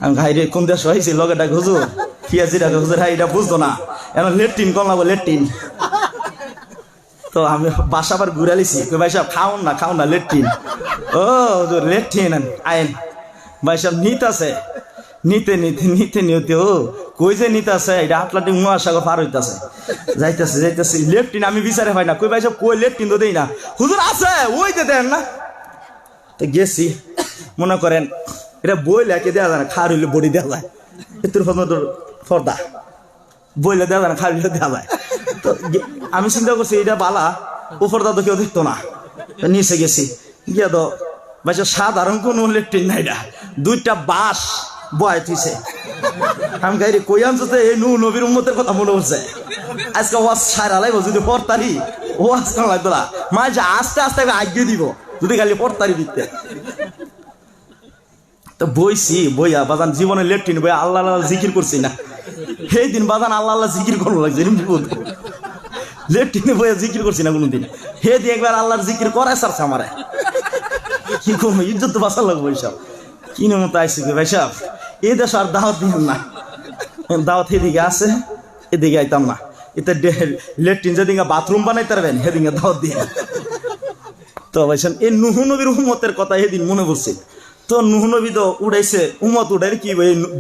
আমি ভাই রে কোন দেশ হয়েছি লগে ডাক হুজুর পিয়াজি ডাকে, হুজুর হ্যাঁ এটা বুঝতো না, এখন লেট্রিন কম লাগবো লেট্রিন। তো আমি বাসা আবার ঘুরে লিছি, ভাই সাহেব খাওন না লেট্রিন, ও হুজুর লেট্রিন আইন। ভাই সাহেব নিতে আছে, নিতে নিতে নিতে নিতে ও কই যে নিতে আছে, এটা আটলান্টিক মহাসাগর পার হইতেছে, যাইতেছে লেট্রিন আমি বিচারে হয় না, কই ভাই সাহেব কই লেট্রিন তো দেই না, হুজুর আছে ওই যে দেন না। তো গেছি, মনে করেন এটা বই লেখে দেওয়া যায় না, খার হইলে বডি দেওয়া যায়, এর ফর্দা বইলে দেওয়া যায় না, খার হইলে দেওয়া যায়। তো আমি চিন্তা করছি এটা বালা, উপরদা তো কেউ দেখতো না, নিচে গেছি গিয়া তো ভাই সাধারণ কোনো লেট্রিন না, এটা 2টা বাঁশ বয় থুইছে। আমি গাড়ি কই আনছো, এই নবীর উম্মতের কথা মনে হচ্ছে, আজকে ওয়াজ সারালাই যদি পড়তারি ওয়াজ কেন লাগতো না, মাঝে যে আস্তে আস্তে আগে দিব যদি খালি পড়তারি দিতে। তো বইছি বইয়া বাজান জীবনে লেট্রিন বইয়া আল্লাহ আল্লাহ জিকির করছি না, সেই দিন বাজান আল্লাহ আল্লাহ জিকির করলো লাগছে, লেট্রিনে বইয়া জিকির করছি না কোনোদিন, হে দিয়ে একবার আল্লাহর জিকির করাই সারছে আমারে, কি করবো ইজ্জত তো বাঁচার লাগবো এইসব কি মতো আইসি ভাই সাহেব, এই দেশ আর দাওয়াত দিবেন না, দাওয়াত এদিকে আছে এদিকে আইতাম না, এতে লেট্রিন যেদিকে বাথরুম বানাইতে পারবেন সেদিকে দাওয়াত দিয়ে। তো ভাইসান এই নুহ নবীর উম্মতের কথা এদিন মনে পড়ছে, তো নুহ নবী তো উড়াইছে, উম্মত উড়াই কি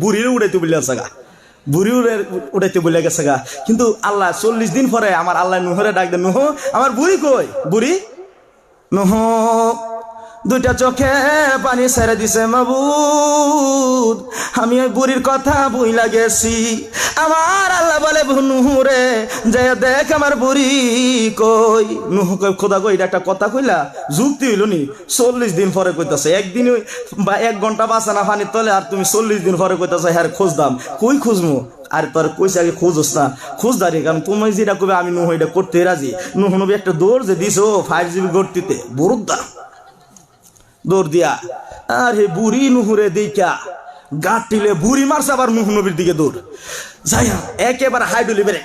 বুড়িরে উড়াইতে বলে আছে গা, বুড়ি উড়াইতে বলে গেছে গা, কিন্তু আল্লাহ 40 দিন পরে আমার আল্লাহ নুহরে ডাক দেন, নুহ আমার বুড়ি কই, বুড়ি নুহ 2টা চোখে পানি ছেড়ে দিছে মাবুদ, আমি ওই বুড়ির কথা বুইলা গেছি। আমার আল্লাহ বলে নুহুরে যে দেখ আমার বুড়ি কই, নুহু কই খোদা কই এটা একটা কথা কইলা, যুক্তি হইল নি, 40 দিন পরে কইতাছে, একদিন বা 1 ঘন্টা বাঁচা না পানির তলে, আর তুমি 40 দিন পরে কইতাছে হ্যাঁ খোঁজ দাম, কই খুঁজমু, আর তোর কইছে আগে খোঁজস না, খোঁজ দাঁড়িয়ে, কারণ তুমি যেটা কবে আমি নুহু এটা করতে রাজি। নুহু নবী একটা দৌড় যে দিছো 5GB গড়তিতে বরুদ্দা দৌড় দিয়া, আর হে বুড়ি নুহুরে দিকা গাঁট টিলে বুড়ি মারছে, আবার নুহু নবীর দিকে দৌড় যাই একেবারে হাইডুলি বেড়ে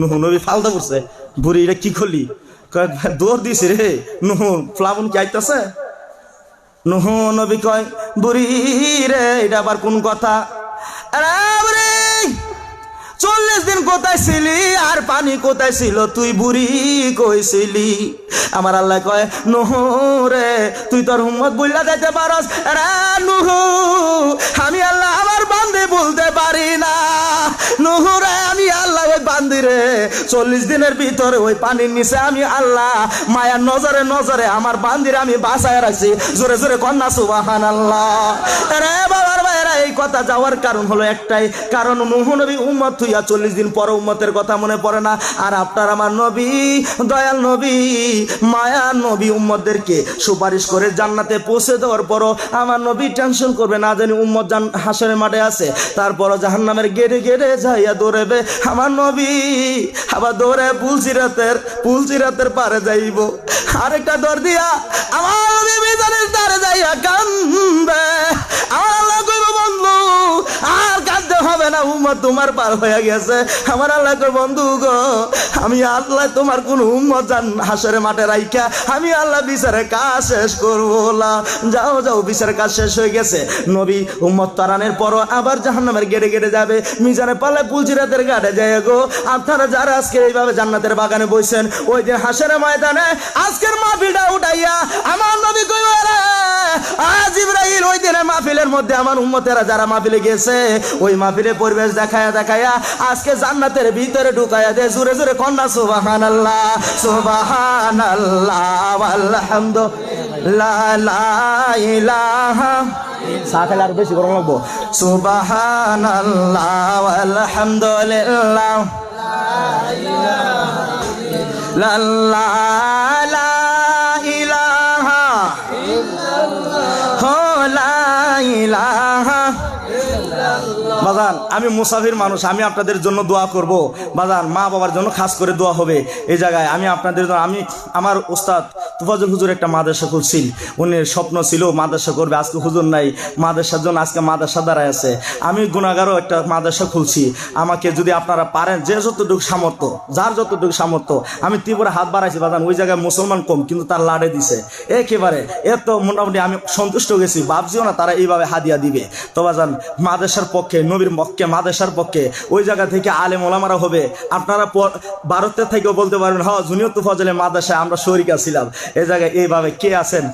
নুহু নবী ফালদা করছে, বুড়ি এটা কি করলি, দৌড় দিছে রে নুহু ফ্লাবন কি আইতাছে, নুহু নবী কয় বুড়ি রে এটা আবার কোন কথা, 40 দিন কোথায় ছিলি আর পানি কোথায় ছিল, তুই বুড়ি কইছিলি। আমার আল্লাহ কয় নুহু রে তুই তোর উম্মত বইলা যাইতে পারস, রে নুহু আমি আল্লাহ আমার বান্দে বলতে পারি না, নুহু রে আমি আল্লাহ ওই বান্দি রে 40 দিনের ভিতরে ওই পানির নিচে আমি আল্লাহ মায়ার নজরে নজরে আমার বান্দির আমি বাঁচায় রাখছি, জোরে জোরে কন্যা সুবহানাল্লাহ। রে বাবার ভাইরা এই কথা যাওয়ার কারণ হলো একটাই, কারণ নুহু নবী উম্মত থুইয়া 40 দিন পরে উম্মতের কথা মনে পড়ে না, আর আপনার আমার নবী দয়াল নবী মায়ার নবী উম্মতদেরকে সুপারিশ করে জান্নাতে পৌঁছে দেওয়ার পরও আমার নবী টেনশন করবে না জানি উম্মত হাসরের মাঠে আছে, তারপরও জাহান্নামের গেড়ে গেড়ে যাইয়া দৌড়েবে, আমার নবী আবার দৌড়ে পুলসিরাতের পারে যাইব, আরেকটা দৌড় দিয়া আমার নবী মিজানের তারে যাইয়া কান্দবে, আমার আল্লাহ কইব বন্ধু আর কাঁদতে হবে না, উম্মত তোমার পার হয়ে গেছে। আমার আল্লাহ কয় বন্ধু গো, আমি আল্লাহ তোমার কোন উম্মত জান হাসরের মাঠে রাইখা আমি আল্লাহ বিচারের কাজ শেষ করবো না। যাও যাও, বিচারের কাজ শেষ হয়ে গেছে। নবী উম্মত তারানের পরও আবার জাহান্নামের গেটে গেটে যাবে, মিজানে পাল্লায় পুলসিরাতের ঘাটে যায় গো। আপনারা যারা আজকে এইভাবে জান্নাতের বাগানে বসেন, ওই দিন হাসরের ময়দানে আজকের মাহফিলটা উঠাইয়া আমার নবী কইবে রে জিবরাইল, ওই দিনের মাহফিলের মধ্যে আমার উম্মতেরা যারা মাহফিলে গেছে ওই মাহফিলে পরিবেশ দেখায়া দেখায়া আজকে জান্নাতের ভিতরে ঢুকায়া দে। জোরে জোরে কন্যা সুবহানাল্লাহ সুবহানাল্লাহ আলহামদুলিল্লাহ লা ইলাহা, সাথে আর বেশি গরম লাগবো। সুবহানাল্লাহ আলহামদুলিল্লাহ লা ইলাহা ইলাহা। বাজান আমি মুসাফির মানুষ, আমি আপনাদের জন্য দোয়া করব। বাজান মা বাবার জন্য খাস করে দোয়া হবে এই জায়গায়। আমি আপনাদের জন্য, আমি আমার উস্তাদ তুফাজুল হুজুর একটা মাদ্রাসা খুলছিল, উনির স্বপ্ন ছিল মাদ্রাসা করবে। আজকে হুজুর নাই, মাদ্রাসার জন্য আজকে মাদ্রাসা দাঁড়ায় আছে। আমি গুনাহগারও একটা মাদ্রাসা খুলছি। আমাকে যদি আপনারা পারেন, যে যতটুকু সামর্থ্য, যার যতটুকু সামর্থ্য, আমি ত্রিপুরা হাত বাড়াইছি বাজান। ওই জায়গায় মুসলমান কম, কিন্তু তার লাড়ে দিছে একেবারে। এত মোটামুটি আমি সন্তুষ্ট গেছি, ভাবছিও না তারা এইভাবে হাদিয়া দিবে। তো বাজান মাদ্রাসার পক্ষে, নবীর পক্ষে, মাদ্রাসার পক্ষে ওই জায়গা থেকে আলেম ওলামারা হবে। আপনারা ভারতের থেকেও বলতে পারবেন, হ্যাঁ জুনিয়র তুফাজলের মাদ্রাসায় আমরা শরিক ছিলাম। এই জায়গায় এইভাবে কে আছেন?